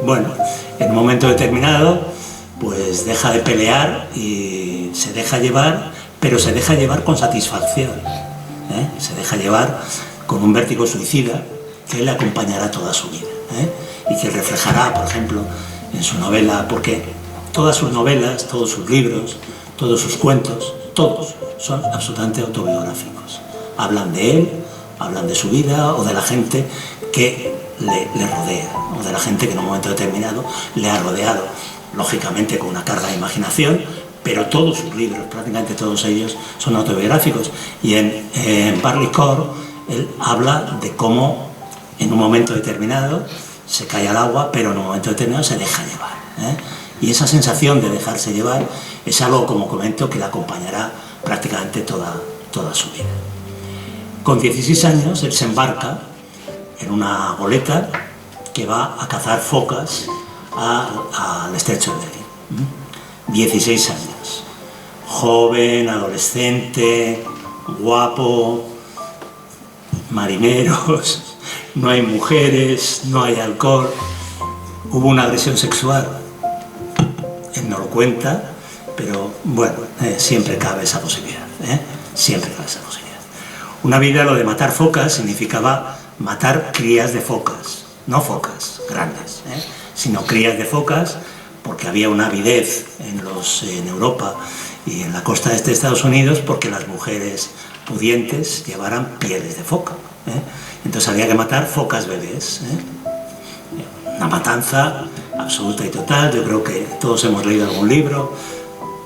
bueno, en un momento determinado, pues deja de pelear y se deja llevar, pero se deja llevar con satisfacción, se deja llevar con un vértigo suicida que le acompañará toda su vida, y que reflejará, por ejemplo, en su novela, porque todas sus novelas, todos sus libros, todos sus cuentos, todos son absolutamente autobiográficos. Hablan de él, hablan de su vida o de la gente que le rodea, o de la gente que en un momento determinado le ha rodeado, lógicamente con una carga de imaginación, pero todos sus libros, prácticamente todos ellos, son autobiográficos. Y en Barleycorn él habla de cómo en un momento determinado se cae al agua, pero en un momento determinado se deja llevar, y esa sensación de dejarse llevar es algo, como comento, que le acompañará prácticamente toda su vida. Con 16 años él se embarca en una goleta que va a cazar focas al estrecho de Bering. 16 años, joven, adolescente, guapo, marineros, no hay mujeres, no hay alcohol. Hubo una agresión sexual, él no lo cuenta, pero bueno, siempre cabe esa posibilidad, siempre cabe esa posibilidad. Una vida, lo de matar focas, significaba matar crías de focas, no focas grandes, sino crías de focas, porque había una avidez en Europa y en la costa este de Estados Unidos, porque las mujeres pudientes llevaran pieles de foca. Entonces había que matar focas bebés. Una matanza absoluta y total. Yo creo que todos hemos leído algún libro.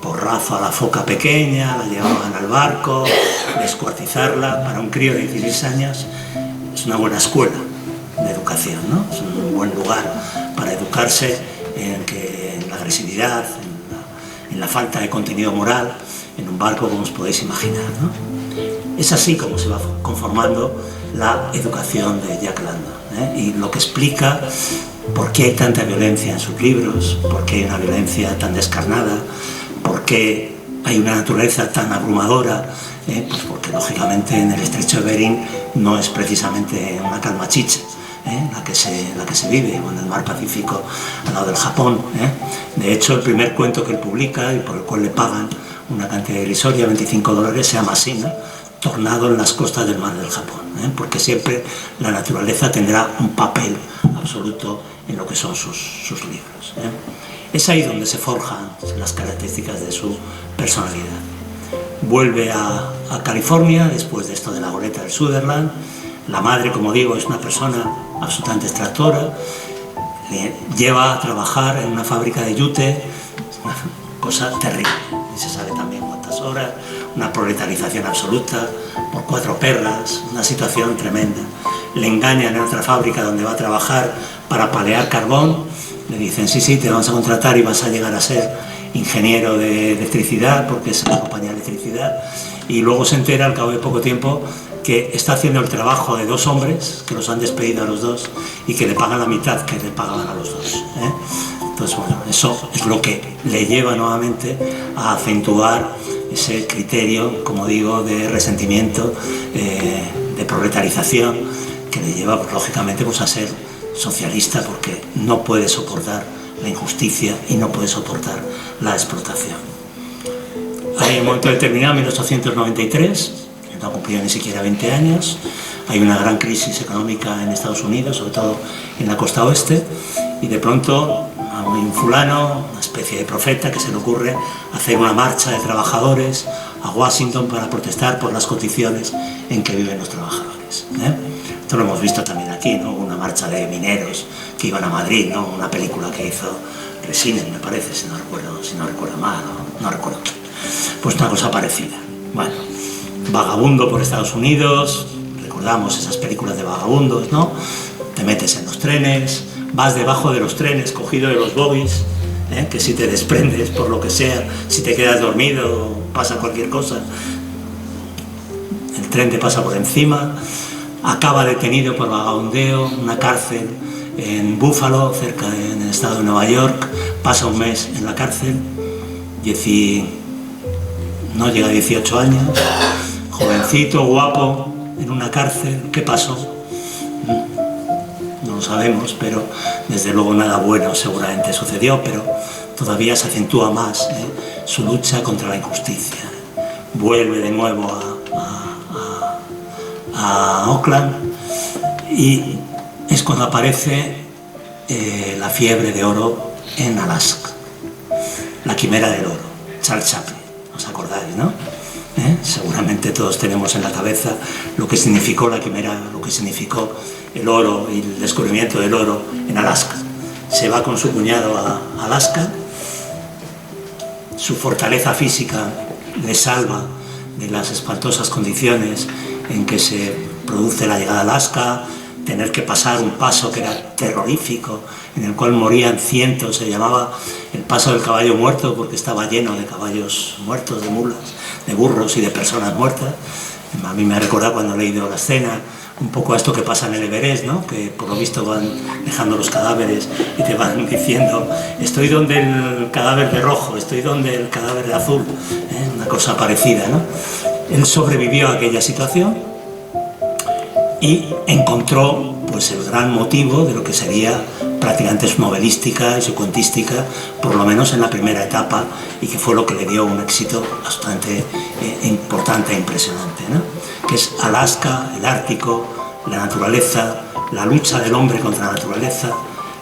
Porrazo a la foca pequeña, la llevaban al barco, descuartizarla. Para un crío de 16 años es una buena escuela de educación, ¿no? Es un buen lugar para educarse en la agresividad, en la falta de contenido moral, en un barco, como os podéis imaginar, ¿no? Es así como se va conformando la educación de Jack London, y lo que explica por qué hay tanta violencia en sus libros, por qué hay una violencia tan descarnada, por qué hay una naturaleza tan abrumadora, pues porque lógicamente en el estrecho de Bering no es precisamente una calma chicha la que se vive, o en el mar Pacífico al lado del Japón. De hecho, el primer cuento que él publica y por el cual le pagan una cantidad irrisoria, $25, se llama así, ¿no? Tornado en las costas del mar del Japón, porque siempre la naturaleza tendrá un papel absoluto en lo que son sus libros. Es ahí donde se forjan las características de su personalidad. Vuelve a California después de esto de la goleta del Sutherland. La madre, como digo, es una persona absolutamente extractora. Le lleva a trabajar en una fábrica de yute, una cosa terrible. Y se sabe también cuántas horas, una proletarización absoluta, por 4 perras, una situación tremenda. Le engañan en otra fábrica donde va a trabajar para palear carbón. Le dicen, sí, te vamos a contratar y vas a llegar a ser ingeniero de electricidad, porque es la compañía de electricidad. Y luego se entera, al cabo de poco tiempo, que está haciendo el trabajo de 2 hombres, que los han despedido a los 2, y que le pagan la mitad que le pagaban a los 2. Entonces, bueno, eso es lo que le lleva nuevamente a acentuar ese criterio, como digo, de resentimiento, de proletarización, que le lleva, pues, lógicamente, pues, a ser socialista, porque no puede soportar la injusticia y no puede soportar la explotación. Hay un momento determinado, 1893, no ha cumplido ni siquiera 20 años, hay una gran crisis económica en Estados Unidos, sobre todo en la costa oeste, y de pronto hay un fulano, una especie de profeta, que se le ocurre hacer una marcha de trabajadores a Washington para protestar por las condiciones en que viven los trabajadores. Esto lo hemos visto también aquí, ¿no? Una marcha de mineros que iban a Madrid, ¿no? Una película que hizo Resines, me parece, si no recuerdo mal, no recuerdo. Pues una cosa parecida. Bueno, vagabundo por Estados Unidos, recordamos esas películas de vagabundos, ¿no? Te metes en los trenes, vas debajo de los trenes, cogido de los bogies, que si te desprendes por lo que sea, si te quedas dormido, pasa cualquier cosa, el tren te pasa por encima. Acaba detenido por vagabundeo, una cárcel en Buffalo, en el estado de Nueva York, pasa un mes en la cárcel, no llega a 18 años, jovencito, guapo, en una cárcel. ¿Qué pasó? No lo sabemos, pero desde luego nada bueno seguramente sucedió, pero todavía se acentúa más su lucha contra la injusticia. Vuelve de nuevo a Oakland, y es cuando aparece la fiebre de oro en Alaska, la quimera del oro, Charles Chaplin, ¿os acordáis, no? Seguramente todos tenemos en la cabeza lo que significó la quimera, lo que significó el oro y el descubrimiento del oro en Alaska. Se va con su cuñado a Alaska, su fortaleza física le salva de las espantosas condiciones en que se produce la llegada a Alaska, tener que pasar un paso que era terrorífico, en el cual morían cientos, se llamaba el paso del caballo muerto porque estaba lleno de caballos muertos, de mulas, de burros y de personas muertas. A mí me ha recordado cuando he leído la escena un poco a esto que pasa en el Everest, ¿no? Que por lo visto van dejando los cadáveres y te van diciendo, estoy donde el cadáver de rojo, estoy donde el cadáver de azul, una cosa parecida, ¿no? Él sobrevivió a aquella situación y encontró, pues, el gran motivo de lo que sería prácticamente su novelística y su cuentística, por lo menos en la primera etapa, y que fue lo que le dio un éxito bastante importante e impresionante, ¿no? Que es Alaska, el Ártico, la naturaleza, la lucha del hombre contra la naturaleza,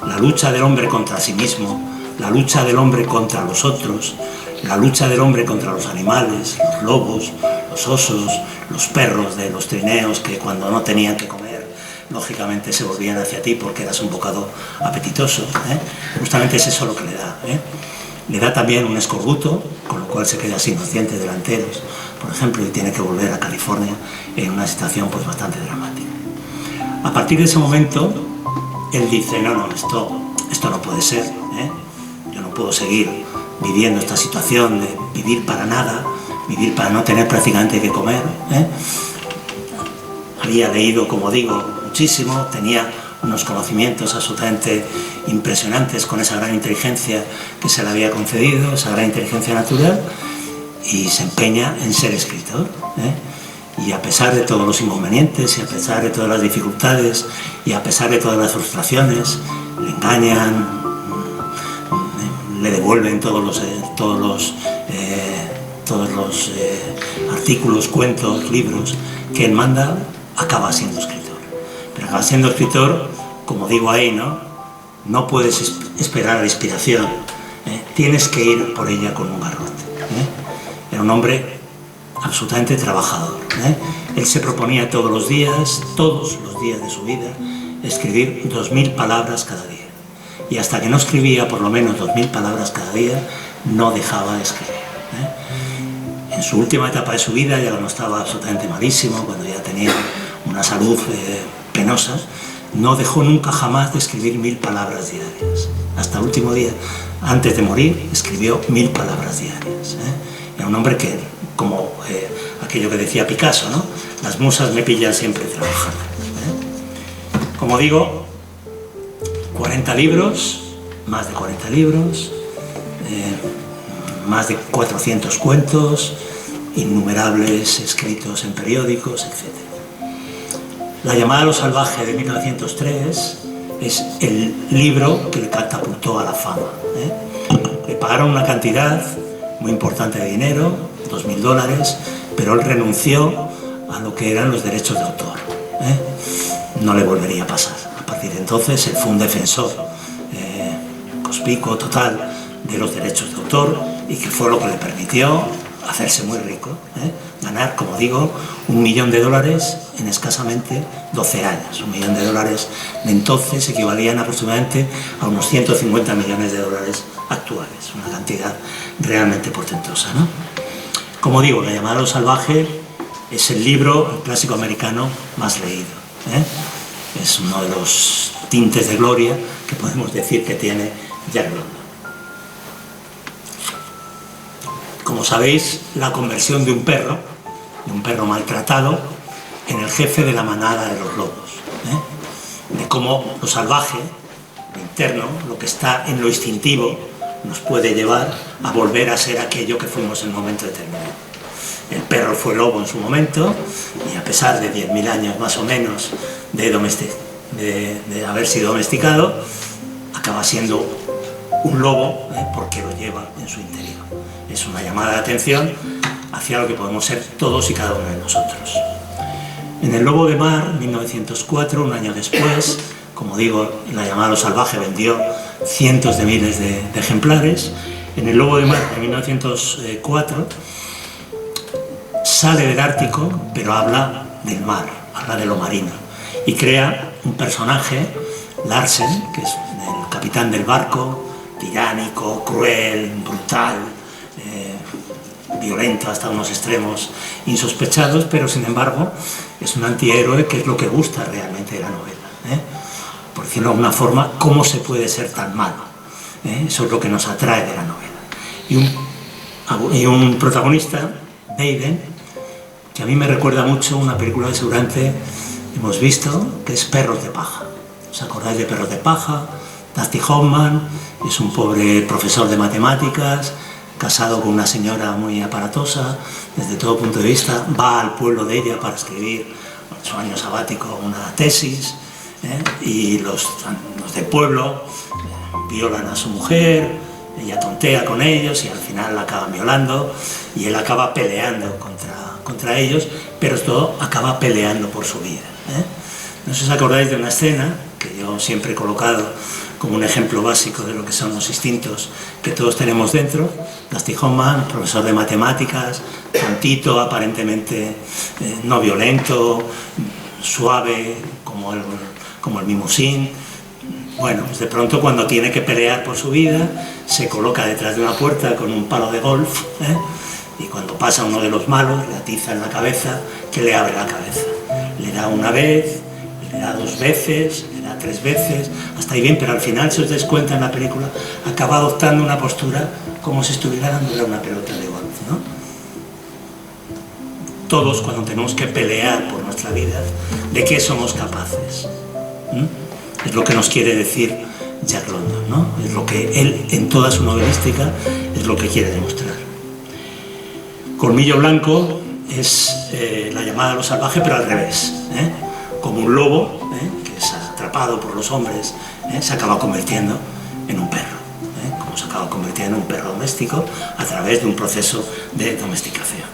la lucha del hombre contra sí mismo, la lucha del hombre contra los otros, la lucha del hombre contra los animales, los lobos, los osos, los perros de los trineos que cuando no tenían que comer, lógicamente se volvían hacia ti porque eras un bocado apetitoso, ¿eh? Justamente es eso lo que le da, ¿eh? Le da también un escorbuto, con lo cual se queda sin los dientes delanteros, por ejemplo, y tiene que volver a California en una situación pues bastante dramática. A partir de ese momento, él dice, no, esto no puede ser, ¿eh? Yo no puedo seguir viviendo esta situación de vivir para nada, vivir para no tener prácticamente que comer, ¿eh? Había leído, como digo, muchísimo, tenía unos conocimientos absolutamente impresionantes con esa gran inteligencia que se le había concedido, esa gran inteligencia natural, y se empeña en ser escritor, ¿eh? Y a pesar de todos los inconvenientes, y a pesar de todas las dificultades, y a pesar de todas las frustraciones, le engañan, le devuelven todos los artículos, cuentos, libros que él manda, acaba siendo escritor. Pero acaba siendo escritor, como digo ahí, no puedes esperar a la inspiración, ¿eh? Tienes que ir por ella con un garrote, ¿eh? Era un hombre absolutamente trabajador, ¿eh? Él se proponía todos los días de su vida, escribir 2000 palabras cada día. Y hasta que no escribía por lo menos 2000 palabras cada día, no dejaba de escribir, ¿eh? En su última etapa de su vida, ya cuando estaba absolutamente malísimo, cuando ya tenía una salud penosa, no dejó nunca jamás de escribir 1000 palabras diarias. Hasta el último día, antes de morir, escribió 1000 palabras diarias, ¿eh? Era un hombre que, como aquello que decía Picasso, ¿no? Las musas me pillan siempre trabajando, ¿eh? Como digo, 40 libros, más de 40 libros, más de 400 cuentos, innumerables escritos en periódicos, etc. La llamada a lo salvaje de 1903 es el libro que le catapultó a la fama, ¿eh? Le pagaron una cantidad muy importante de dinero, $2000, pero él renunció a lo que eran los derechos de autor, ¿eh? No le volvería a pasar. A partir de entonces él fue un defensor conspicuo, total, de los derechos de autor, y que fue lo que le permitió hacerse muy rico, ¿eh? Ganar, como digo, $1 millón en escasamente 12 años. $1 millón de entonces equivalían aproximadamente a unos 150 millones de dólares actuales, una cantidad realmente portentosa, ¿no? Como digo, La llamada a lo salvaje es el libro, el clásico americano más leído, ¿eh? Es uno de los tintes de gloria que podemos decir que tiene Jack London. Como sabéis, la conversión de un perro maltratado, en el jefe de la manada de los lobos, ¿eh? De cómo lo salvaje, lo interno, lo que está en lo instintivo, nos puede llevar a volver a ser aquello que fuimos en un momento determinado. El perro fue lobo en su momento, y a pesar de 10.000 años más o menos de haber sido domesticado, acaba siendo un lobo, porque lo lleva en su interior. Es una llamada de atención hacia lo que podemos ser todos y cada uno de nosotros. En El lobo de mar, 1904, un año después, como digo, La llamada a lo salvaje vendió cientos de miles de ejemplares. En El lobo de mar, de 1904, sale del Ártico, pero habla del mar, habla de lo marino, y crea un personaje, Larsen, que es el capitán del barco, tiránico, cruel, brutal, violento hasta unos extremos insospechados, pero sin embargo es un antihéroe, que es lo que gusta realmente de la novela, ¿eh? Por decirlo de alguna forma, ¿cómo se puede ser tan malo? Eso es lo que nos atrae de la novela. Y un protagonista, Baden, que a mí me recuerda mucho una película que seguramente hemos visto, que es Perros de paja. ¿Os acordáis de Perros de paja? Dusty Hoffman es un pobre profesor de matemáticas, casado con una señora muy aparatosa desde todo punto de vista, va al pueblo de ella para escribir en su año sabático una tesis, y los del pueblo violan a su mujer, ella tontea con ellos y al final la acaban violando, y él acaba peleando contra ellos, pero todo acaba peleando por su vida, ¿eh? No sé si os acordáis de una escena que yo siempre he colocado como un ejemplo básico de lo que son los instintos que todos tenemos dentro. Dusty Hoffman, profesor de matemáticas, tontito, aparentemente no violento, suave, como el Mimosín. Bueno, pues de pronto cuando tiene que pelear por su vida, se coloca detrás de una puerta con un palo de golf, y cuando pasa uno de los malos, le atiza en la cabeza, que le abre la cabeza. Le da una vez, le da 2 veces, le da 3 veces, hasta ahí bien, pero al final, si os dais cuenta en la película, acaba adoptando una postura como si estuviera dándole una pelota de golf, ¿no? Todos, cuando tenemos que pelear por nuestra vida, ¿de qué somos capaces? Es lo que nos quiere decir Jack London, ¿no? Es lo que él, en toda su novelística, es lo que quiere demostrar. Colmillo Blanco es la llamada a lo salvaje, pero al revés, como un lobo, que es atrapado por los hombres, se acaba convirtiendo en un perro, como se acaba convirtiendo en un perro doméstico a través de un proceso de domesticación.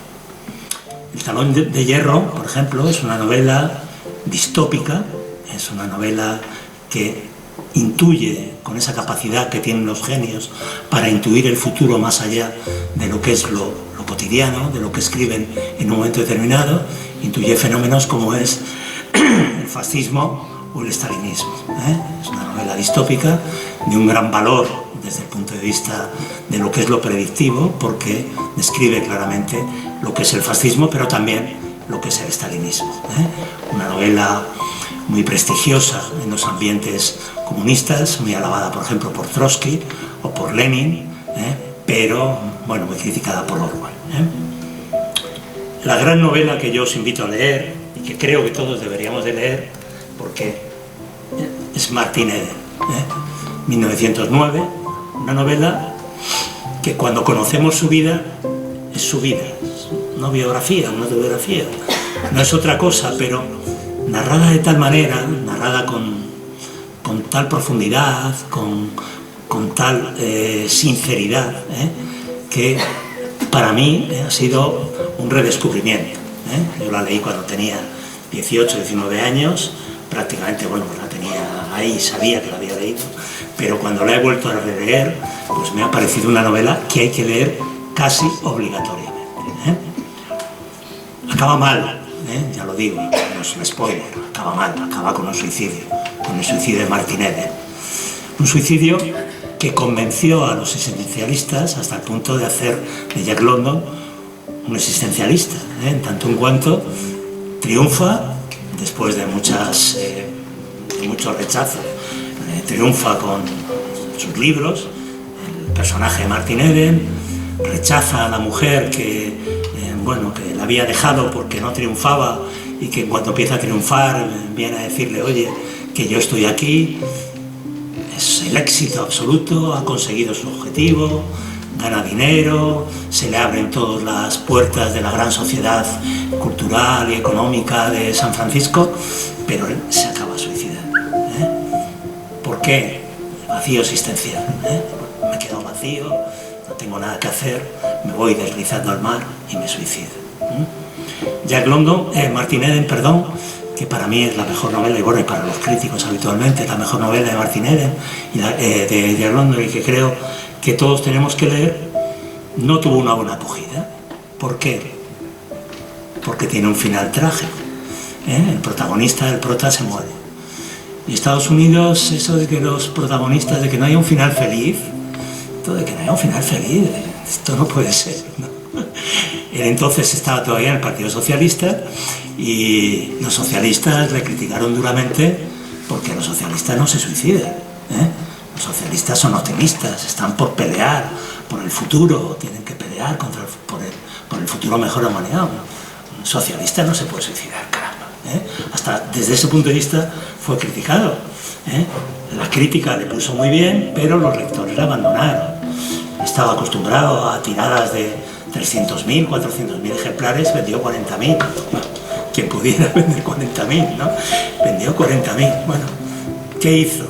El Talón de Hierro, por ejemplo, es una novela distópica, es una novela que intuye, con esa capacidad que tienen los genios para intuir el futuro más allá de lo que es lo cotidiano, de lo que escriben en un momento determinado, intuye fenómenos como es el fascismo o el estalinismo. Es una novela distópica de un gran valor desde el punto de vista de lo que es lo predictivo, porque describe claramente lo que es el fascismo, pero también lo que es el estalinismo. Una novela muy prestigiosa en los ambientes comunistas, muy alabada, por ejemplo, por Trotsky o por Lenin, pero, bueno, muy criticada por Orwell. La gran novela que yo os invito a leer, y que creo que todos deberíamos de leer, porque es Martin Eden, 1909, una novela que cuando conocemos su vida, es su vida, es una biografía, una autobiografía, no es otra cosa, pero narrada de tal manera, narrada con tal profundidad, con tal sinceridad, que para mí ha sido un redescubrimiento. Yo la leí cuando tenía 18, 19 años, prácticamente, bueno, pues la tenía ahí, sabía que la había leído, pero cuando la he vuelto a releer, pues me ha parecido una novela que hay que leer casi obligatoriamente. Acaba mal, ya lo digo, no es un spoiler, acaba mal, acaba con un suicidio, con el suicidio de Martin Eden. Un suicidio que convenció a los existencialistas hasta el punto de hacer de Jack London un existencialista, en tanto en cuanto triunfa, después de mucho rechazo, triunfa con sus libros, el personaje de Martin Eden, rechaza a la mujer que la había dejado porque no triunfaba, y que cuando empieza a triunfar viene a decirle, oye, que yo estoy aquí. Es el éxito absoluto, ha conseguido su objetivo, gana dinero, se le abren todas las puertas de la gran sociedad cultural y económica de San Francisco, pero él se acaba suicidando. ¿Por qué? El vacío existencial. Me he quedado vacío, no tengo nada que hacer, me voy deslizando al mar y me suicido. Martin Eden, que para mí es la mejor novela, y bueno, y para los críticos habitualmente, es la mejor novela de Martin Eden, de Jack London, y que creo que todos tenemos que leer, no tuvo una buena acogida. ¿Por qué? Porque tiene un final trágico. El prota se muere. Y Estados Unidos, eso de que los protagonistas, de que no haya un final feliz, esto no puede ser, ¿no? Él entonces estaba todavía en el Partido Socialista, y los socialistas le criticaron duramente porque los socialistas no se suicidan. Los socialistas son optimistas, están por pelear por el futuro, tienen que pelear por el futuro mejor de la humanidad. Un socialista no se puede suicidar, caramba. Hasta desde ese punto de vista fue criticado. La crítica le puso muy bien, pero los lectores la abandonaron. Estaba acostumbrado a tiradas de 300.000, 400.000 ejemplares, vendió 40.000. Bueno, quien pudiera vender 40.000, ¿no? Vendió 40.000. Bueno, ¿qué hizo?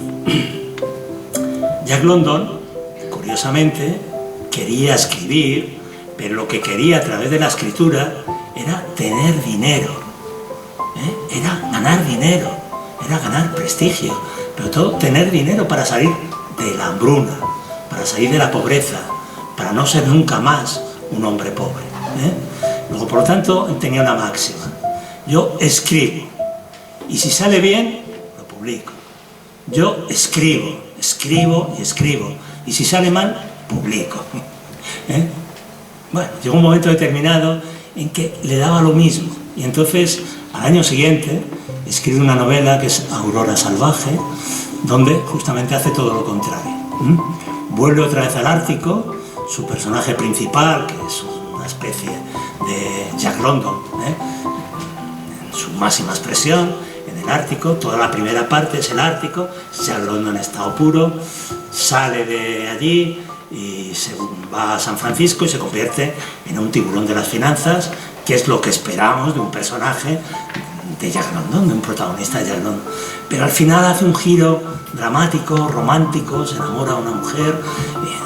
Jack London, curiosamente, quería escribir, pero lo que quería a través de la escritura era tener dinero, era ganar dinero, era ganar prestigio, pero todo tener dinero para salir de la hambruna, para salir de la pobreza, para no ser nunca más un hombre pobre. Luego, por lo tanto, tenía una máxima: yo escribo, y si sale bien, lo publico. Yo escribo, escribo y escribo, y si sale mal, publico. Bueno, llegó un momento determinado en que le daba lo mismo, y entonces, al año siguiente, escribe una novela que es Aurora Salvaje, donde justamente hace todo lo contrario. Vuelve otra vez al Ártico, su personaje principal, que es una especie de Jack London, en su máxima expresión, en el Ártico. Toda la primera parte es el Ártico, Jack London en estado puro, sale de allí y se va a San Francisco y se convierte en un tiburón de las finanzas, que es lo que esperamos de un personaje de Jack London, de un protagonista de Jack London. Pero al final hace un giro dramático, romántico, se enamora de una mujer,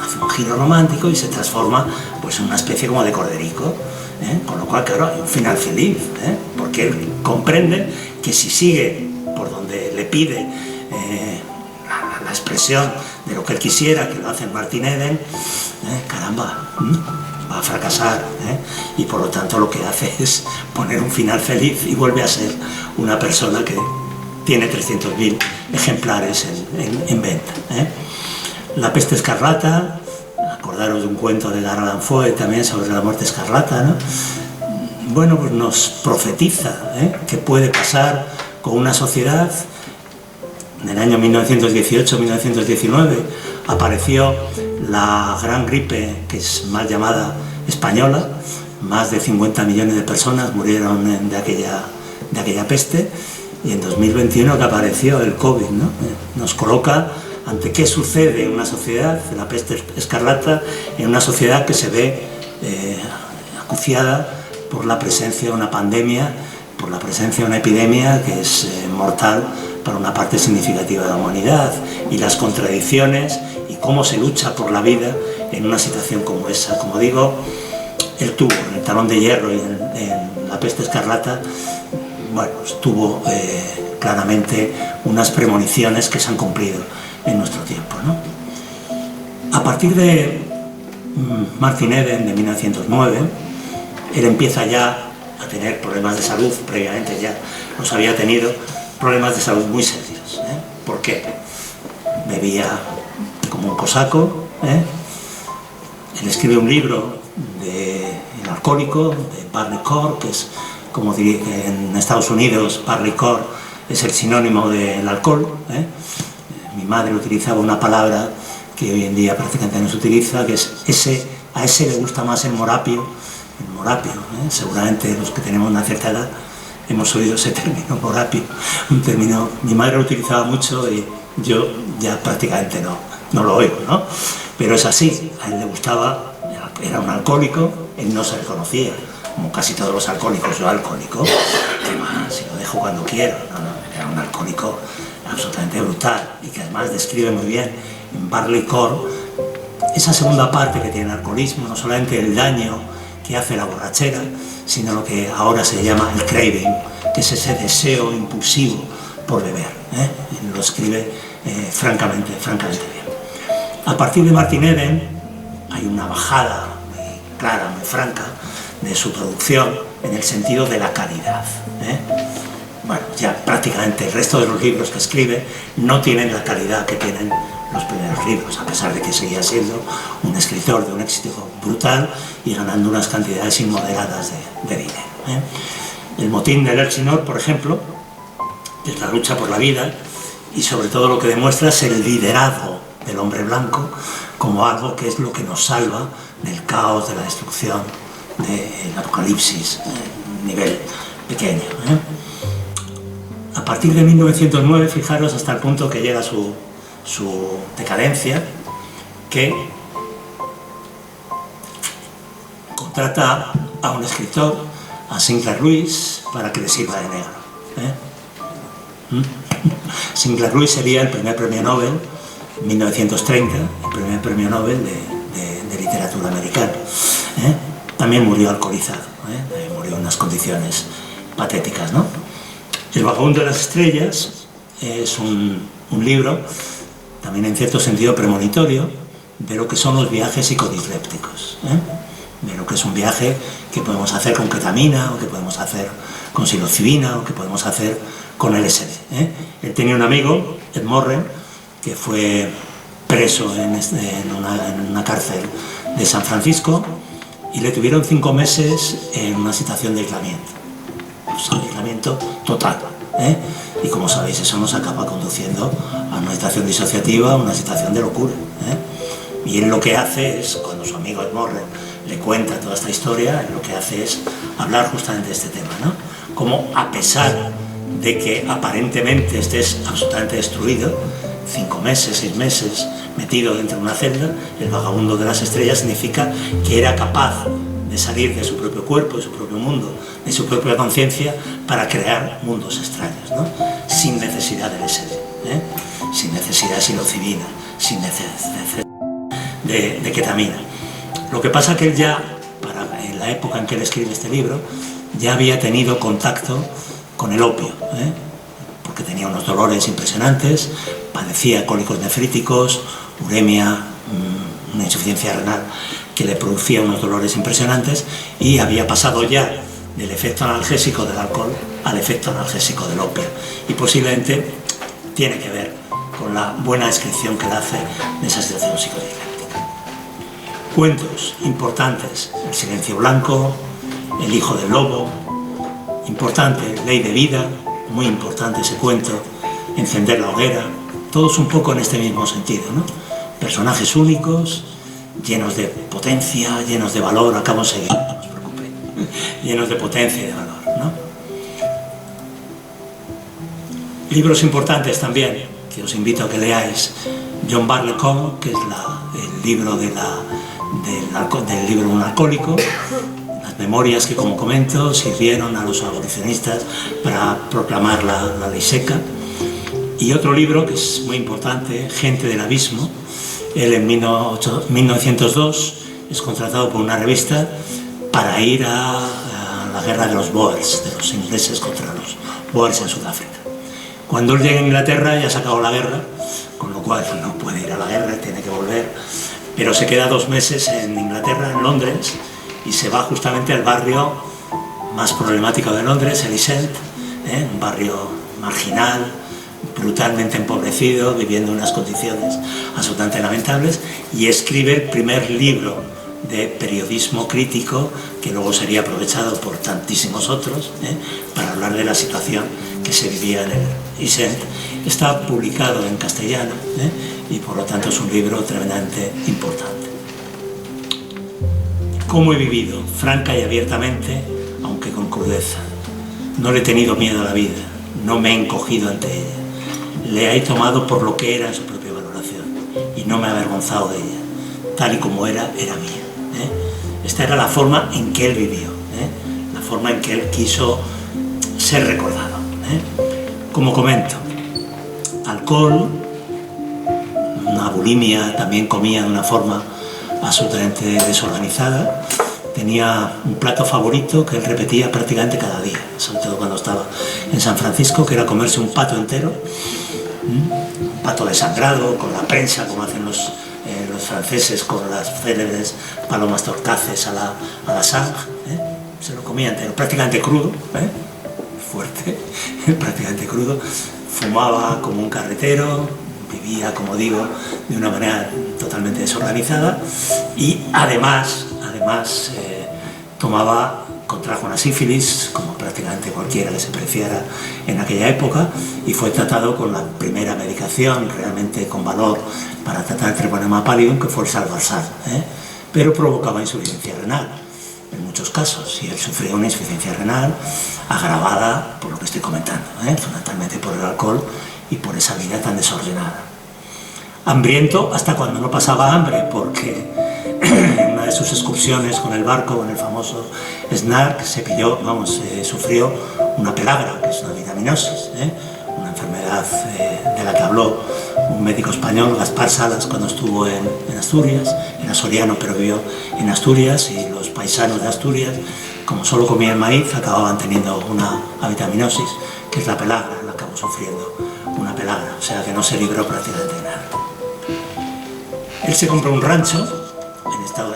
hace un giro romántico y se transforma pues, en una especie como de corderico, con lo cual, claro, hay un final feliz, porque él comprende que si sigue por donde le pide la expresión de lo que él quisiera, que lo hace en Martin Eden, caramba, va a fracasar, y por lo tanto lo que hace es poner un final feliz y vuelve a ser una persona que tiene 300.000 ejemplares en venta. La peste escarlata, acordaros de un cuento de Edgar Allan Poe también sobre la muerte escarlata, ¿no? Bueno, pues nos profetiza qué puede pasar con una sociedad. En el año 1918-1919 apareció la gran gripe, que es mal llamada española. Más de 50 millones de personas murieron de aquella peste, y en 2021 que apareció el COVID, ¿no? Nos coloca ante qué sucede en una sociedad, la peste escarlata, en una sociedad que se ve acuciada por la presencia de una pandemia, por la presencia de una epidemia que es mortal para una parte significativa de la humanidad, y las contradicciones y cómo se lucha por la vida en una situación como esa. Como digo, él tuvo en el Talón de Hierro y en la peste escarlata, bueno, pues tuvo claramente unas premoniciones que se han cumplido en nuestro tiempo, ¿no? A partir de Martin Eden, de 1909, él empieza ya a tener problemas de salud. Previamente ya los había tenido, problemas de salud muy serios. ¿Por qué? Bebía como un cosaco. Él escribe un libro de El alcohólico, de Barleycorn, que es, como en Estados Unidos, Barleycorn es el sinónimo del alcohol. Mi madre utilizaba una palabra que hoy en día prácticamente no se utiliza, que es a ese le gusta más el morapio. Seguramente los que tenemos una cierta edad hemos oído ese término, morapio, un término, mi madre lo utilizaba mucho y yo ya prácticamente no lo oigo, ¿no? Pero es así, a él le gustaba, era un alcohólico, él no se reconocía, como casi todos los alcohólicos. Yo alcohólico, ¿qué más? Si lo dejo cuando quiero. No, era un alcohólico absolutamente brutal, y que además describe muy bien en Barleycorn esa segunda parte que tiene el alcoholismo, no solamente el daño que hace la borrachera, sino lo que ahora se llama el craving, que es ese deseo impulsivo por beber. Lo escribe francamente bien. A partir de Martin Eden hay una bajada muy clara, muy franca, de su producción en el sentido de la calidad. Bueno, ya prácticamente el resto de los libros que escribe no tienen la calidad que tienen los primeros libros, a pesar de que seguía siendo un escritor de un éxito brutal y ganando unas cantidades inmoderadas de dinero. El motín del Elsinore, por ejemplo, es la lucha por la vida, y sobre todo lo que demuestra es el liderazgo del hombre blanco como algo que es lo que nos salva del caos, de la destrucción, del apocalipsis a nivel pequeño. A partir de 1909, fijaros hasta el punto que llega su decadencia, que contrata a un escritor, a Sinclair Lewis, para que le sirva de negro. Sinclair Lewis sería el primer premio Nobel, en 1930, el primer premio Nobel de literatura americana. También murió alcoholizado, murió en unas condiciones patéticas, ¿no? El vagabundo de las estrellas es un libro, también en cierto sentido premonitorio, de lo que son los viajes psicodislépticos, de lo que es un viaje que podemos hacer con ketamina, o que podemos hacer con psilocibina, o que podemos hacer con LSD. Él tenía un amigo, Ed Morren, que fue preso en una cárcel de San Francisco, y le tuvieron 5 meses en una situación de aislamiento, aislamiento total, y como sabéis, eso nos acaba conduciendo a una situación disociativa, a una situación de locura, y él lo que hace es, cuando su amigo Ed Morren le cuenta toda esta historia, él lo que hace es hablar justamente de este tema, ¿no? Como a pesar de que aparentemente estés absolutamente destruido, 5 meses, 6 meses metido dentro de una celda, el vagabundo de las estrellas significa que era capaz de salir de su propio cuerpo, de su propio mundo, de su propia conciencia, para crear mundos extraños, ¿no? Sin necesidad de LSD, sin necesidad de psilocibina, sin necesidad de ketamina. Lo que pasa que él ya, en la época en que él escribe este libro, ya había tenido contacto con el opio, porque tenía unos dolores impresionantes, padecía cólicos nefríticos, uremia, una insuficiencia renal que le producía unos dolores impresionantes, y había pasado ya del efecto analgésico del alcohol al efecto analgésico del opio, y posiblemente tiene que ver con la buena descripción que él hace de esa situación psicodiléptica. Cuentos importantes: El silencio blanco, El hijo del lobo, importante, Ley de vida, muy importante ese cuento, Encender la hoguera, todos un poco en este mismo sentido, ¿no? Personajes únicos, llenos de potencia, llenos de valor, acabo enseguida, no os preocupéis, llenos de potencia y de valor, ¿no? Libros importantes también, que os invito a que leáis: John Barleycorn, que es el libro del libro de un alcohólico, las memorias que, como comento, sirvieron a los abolicionistas para proclamar la ley seca. Y otro libro que es muy importante, Gente del abismo. Él en 1902 es contratado por una revista para ir a la guerra de los Boers, de los ingleses contra los Boers en Sudáfrica. Cuando él llega a Inglaterra ya se acabó la guerra, con lo cual no puede ir a la guerra, tiene que volver, pero se queda 2 meses en Inglaterra, en Londres, y se va justamente al barrio más problemático de Londres, el East End, un barrio marginal, brutalmente empobrecido, viviendo en unas condiciones absolutamente lamentables, y escribe el primer libro de periodismo crítico, que luego sería aprovechado por tantísimos otros, para hablar de la situación que se vivía en el East End. Está publicado en castellano, y por lo tanto es un libro tremendamente importante. ¿Cómo he vivido? Franca y abiertamente, aunque con crudeza. No le he tenido miedo a la vida, no me he encogido ante ella. Le he tomado por lo que era en su propia valoración, y no me he avergonzado de ella. Tal y como era mía. Esta era la forma en que él vivió, la forma en que él quiso ser recordado. Como comento, alcohol, una bulimia, también comía de una forma absolutamente desorganizada. Tenía un plato favorito que él repetía prácticamente cada día, sobre todo cuando estaba en San Francisco, que era comerse un pato entero, un pato desangrado, con la prensa, como hacen los franceses con las célebres palomas torcaces a la sang, se lo comía entero, prácticamente crudo, fuerte, prácticamente crudo. Fumaba como un carretero, vivía, como digo, de una manera totalmente desorganizada, y además contrajo una sífilis, como prácticamente cualquiera que se preciara en aquella época, y fue tratado con la primera medicación realmente con valor para tratar el Treponema pallidum, que fue el Salvarsan, pero provocaba insuficiencia renal en muchos casos, y él sufrió una insuficiencia renal agravada por lo que estoy comentando, fundamentalmente por el alcohol y por esa vida tan desordenada. Hambriento hasta cuando no pasaba hambre, porque en una de sus excursiones con el barco, con el famoso Snark, sufrió una pelagra, que es una vitaminosis, una enfermedad de la que habló un médico español, Gaspar Salas, cuando estuvo en Asturias. Era soriano, pero vivió en Asturias, y los paisanos de Asturias, como solo comían maíz, acababan teniendo una vitaminosis, que es la pelagra, la acabó sufriendo una pelagra, o sea que no se libró prácticamente de nada. Él se compró un rancho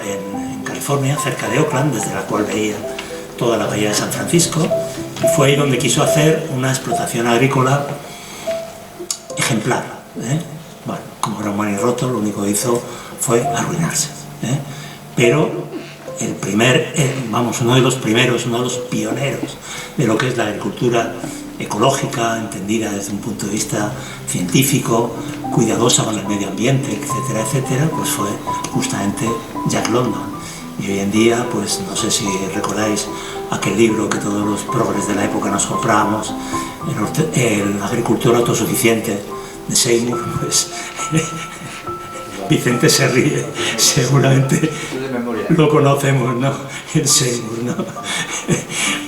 en California, cerca de Oakland, desde la cual veía toda la bahía de San Francisco, y fue ahí donde quiso hacer una explotación agrícola ejemplar. Bueno, como era un manirroto, lo único que hizo fue arruinarse. Pero uno de los primeros, uno de los pioneros de lo que es la agricultura ecológica, entendida desde un punto de vista científico, cuidadosa con el medio ambiente, etcétera, etcétera, pues fue justamente Jack London. Y hoy en día, pues no sé si recordáis aquel libro que todos los progres de la época nos comprábamos, el agricultor autosuficiente de Seymour, pues Vicente se ríe, seguramente lo conocemos, ¿no? El Seymour, ¿no?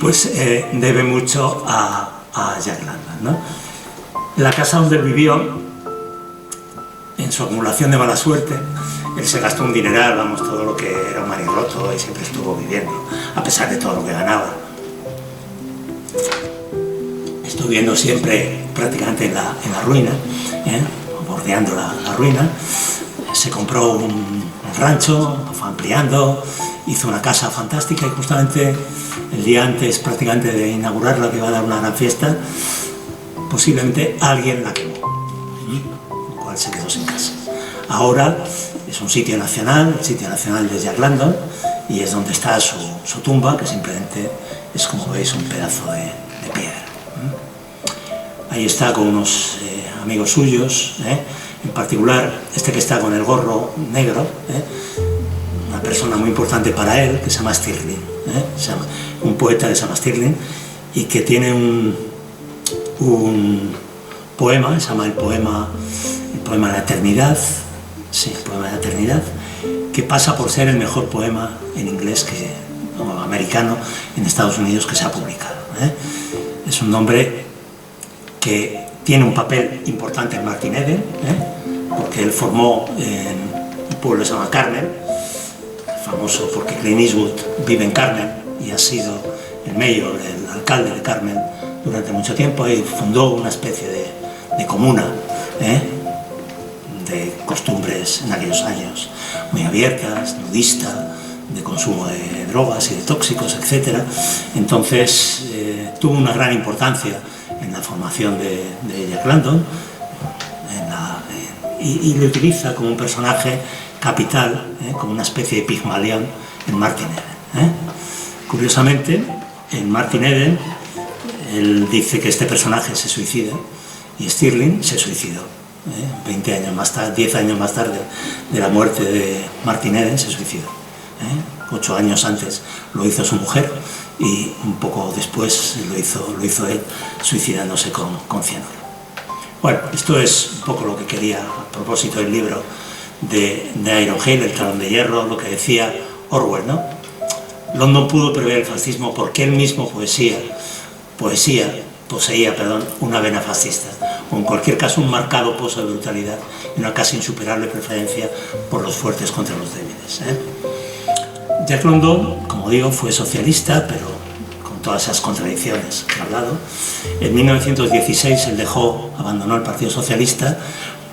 Pues debe mucho a Jack London, ¿no? La casa donde él vivió, en su acumulación de mala suerte, él se gastó un dineral, vamos, todo lo que era un manirroto, y siempre estuvo viviendo, a pesar de todo lo que ganaba. Estuvo viviendo siempre prácticamente en la ruina, bordeando la ruina. Se compró un rancho, lo fue ampliando, hizo una casa fantástica, y justamente el día antes prácticamente de inaugurarla, que iba a dar una gran fiesta, posiblemente alguien la quemó, con lo cual se quedó sin casa. Ahora es un sitio nacional, el sitio nacional de Jack London, y es donde está su tumba, que simplemente es, como veis, un pedazo de piedra. Ahí está con unos amigos suyos, en particular este que está con el gorro negro, una persona muy importante para él, que se llama Stirling, un poeta que se llama Stirling, y que tiene un poema, se llama el poema de la eternidad, sí, el poema de la eternidad, que pasa por ser el mejor poema en inglés o americano en Estados Unidos que se ha publicado. Es un hombre que tiene un papel importante en Martin Eden, porque él formó en un pueblo que se llama Carmel, famoso porque Clint Eastwood vive en Carmel y ha sido el mayor, el alcalde de Carmel durante mucho tiempo, y fundó una especie de comuna, de costumbres en aquellos años muy abiertas, nudista, de consumo de drogas y de tóxicos, etc. Entonces tuvo una gran importancia en la formación de Jack London, y le utiliza como un personaje capital, como una especie de Pigmalión en Martin Eden. Curiosamente, en Martin Eden, él dice que este personaje se suicida, y Stirling se suicidó. 20 años más tarde, 10 años más tarde de la muerte de Martin Eden, se suicidó. 8 años antes lo hizo su mujer, y un poco después lo hizo él, suicidándose con cianuro. Bueno, esto es un poco lo que quería a propósito del libro de Ironhill, El talón de hierro, lo que decía Orwell, ¿no? London pudo prever el fascismo porque él mismo poseía una vena fascista, o en cualquier caso un marcado pozo de brutalidad y una casi insuperable preferencia por los fuertes contra los débiles. Jack London, como digo, fue socialista, pero con todas esas contradicciones que he hablado. En 1916 él abandonó el Partido Socialista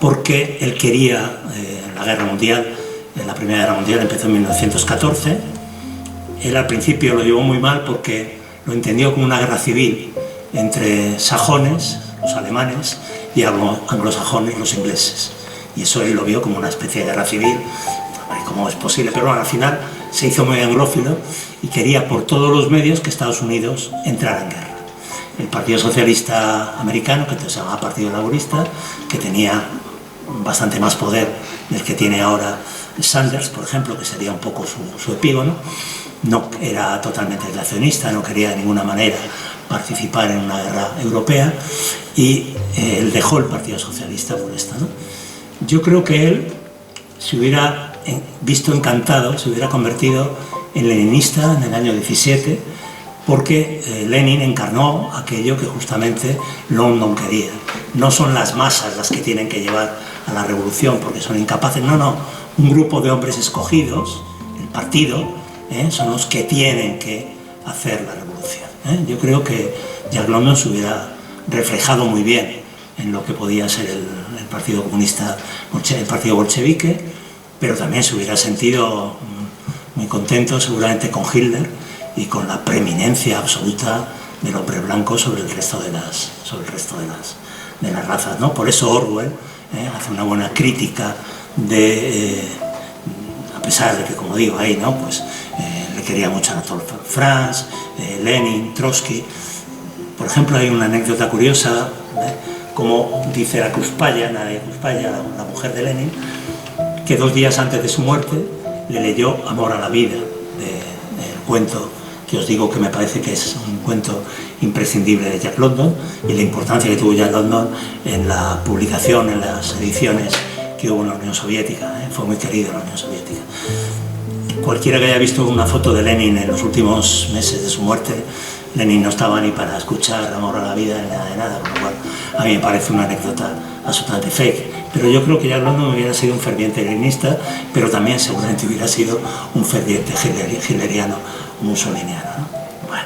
porque él quería la guerra mundial. La Primera Guerra Mundial empezó en 1914. Él al principio lo llevó muy mal porque lo entendió como una guerra civil entre sajones, los alemanes, y anglosajones, los ingleses. Y eso él lo vio como una especie de guerra civil. ¿Cómo es posible? Pero bueno, al final se hizo muy anglófilo y quería por todos los medios que Estados Unidos entrara en guerra. El Partido Socialista Americano, que se llamaba Partido Laborista, que tenía bastante más poder del que tiene ahora Sanders, por ejemplo, que sería un poco su epígono, no era totalmente aislacionista, no quería de ninguna manera participar en una guerra europea, y él dejó el Partido Socialista por esto, ¿no? Yo creo que él se hubiera visto encantado, se hubiera convertido en leninista en el año 17, porque Lenin encarnó aquello que justamente London quería. No son las masas las que tienen que llevar a la revolución porque son incapaces, no, un grupo de hombres escogidos, el partido, son los que tienen que hacer la revolución. Yo creo que Jack London se hubiera reflejado muy bien en lo que podía ser el Partido Comunista, el Partido Bolchevique, pero también se hubiera sentido muy contento seguramente con Hitler y con la preeminencia absoluta del hombre blanco sobre el resto de las razas, ¿no? Por eso Orwell hace una buena crítica de, a pesar de que, como digo ahí, ¿no? Pues le quería mucho a Anatole France, Lenin, Trotsky. Por ejemplo, hay una anécdota curiosa, como dice la Kuspaya, la mujer de Lenin, que 2 días antes de su muerte le leyó Amor a la vida, del cuento que os digo que me parece que es un cuento imprescindible de Jack London, y la importancia que tuvo Jack London en la publicación, en las ediciones que hubo en la Unión Soviética. Fue muy querido en la Unión Soviética. Cualquiera que haya visto una foto de Lenin en los últimos meses de su muerte, Lenin no estaba ni para escuchar Amor a la vida ni nada de nada, por lo cual a mí me parece una anécdota absolutamente fake. Pero yo creo que Jack London hubiera sido un ferviente leninista, pero también seguramente hubiera sido un ferviente hitleriano, mussoliniano, ¿no? Bueno,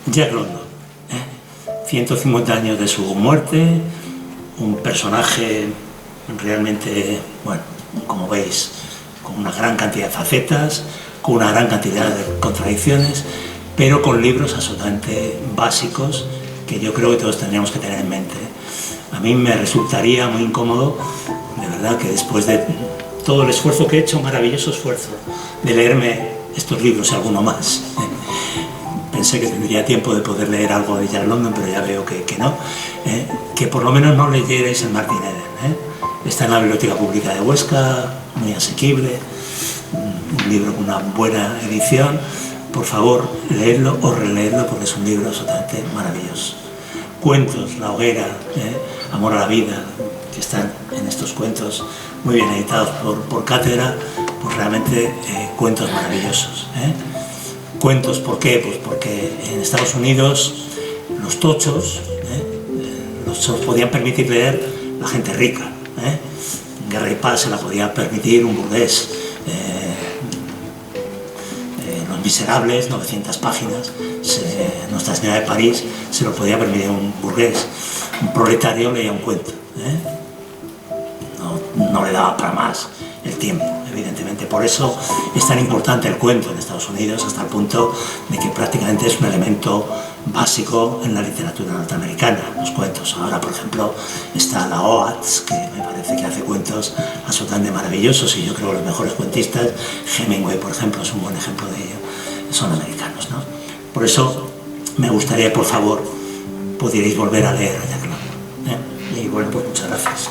Jack London, 150 años de su muerte, un personaje realmente, bueno, como veis, con una gran cantidad de facetas, con una gran cantidad de contradicciones, pero con libros absolutamente básicos que yo creo que todos tendríamos que tener en mente. A mí me resultaría muy incómodo, de verdad, que después de todo el esfuerzo que he hecho, maravilloso esfuerzo, de leerme estos libros y alguno más. Pensé que tendría tiempo de poder leer algo de Jack London, pero ya veo que no. Que por lo menos no leyerais el Martin Eden. Está en la Biblioteca Pública de Huesca, muy asequible, un libro con una buena edición. Por favor, leedlo o releedlo porque es un libro absolutamente maravilloso. Cuentos, La hoguera, Amor a la vida, que están en estos cuentos muy bien editados por Cátedra, pues realmente cuentos maravillosos. Cuentos, ¿por qué? Pues porque en Estados Unidos los tochos se los podían permitir leer la gente rica. Guerra y Paz se la podía permitir un burgués. Los Miserables, 900 páginas, Nuestra Señora de París, se lo podía permitir un burgués. Un proletario leía un cuento. No le daba para más el tiempo, evidentemente. Por eso es tan importante el cuento en Estados Unidos, hasta el punto de que prácticamente es un elemento básico en la literatura norteamericana, los cuentos. Ahora, por ejemplo, está la Oates, que me parece que hace cuentos absolutamente maravillosos, y yo creo que los mejores cuentistas, Hemingway, por ejemplo, es un buen ejemplo de ello, son americanos, ¿no? Por eso me gustaría, por favor, pudierais volver a leer a Jack London. Y bueno, pues muchas gracias.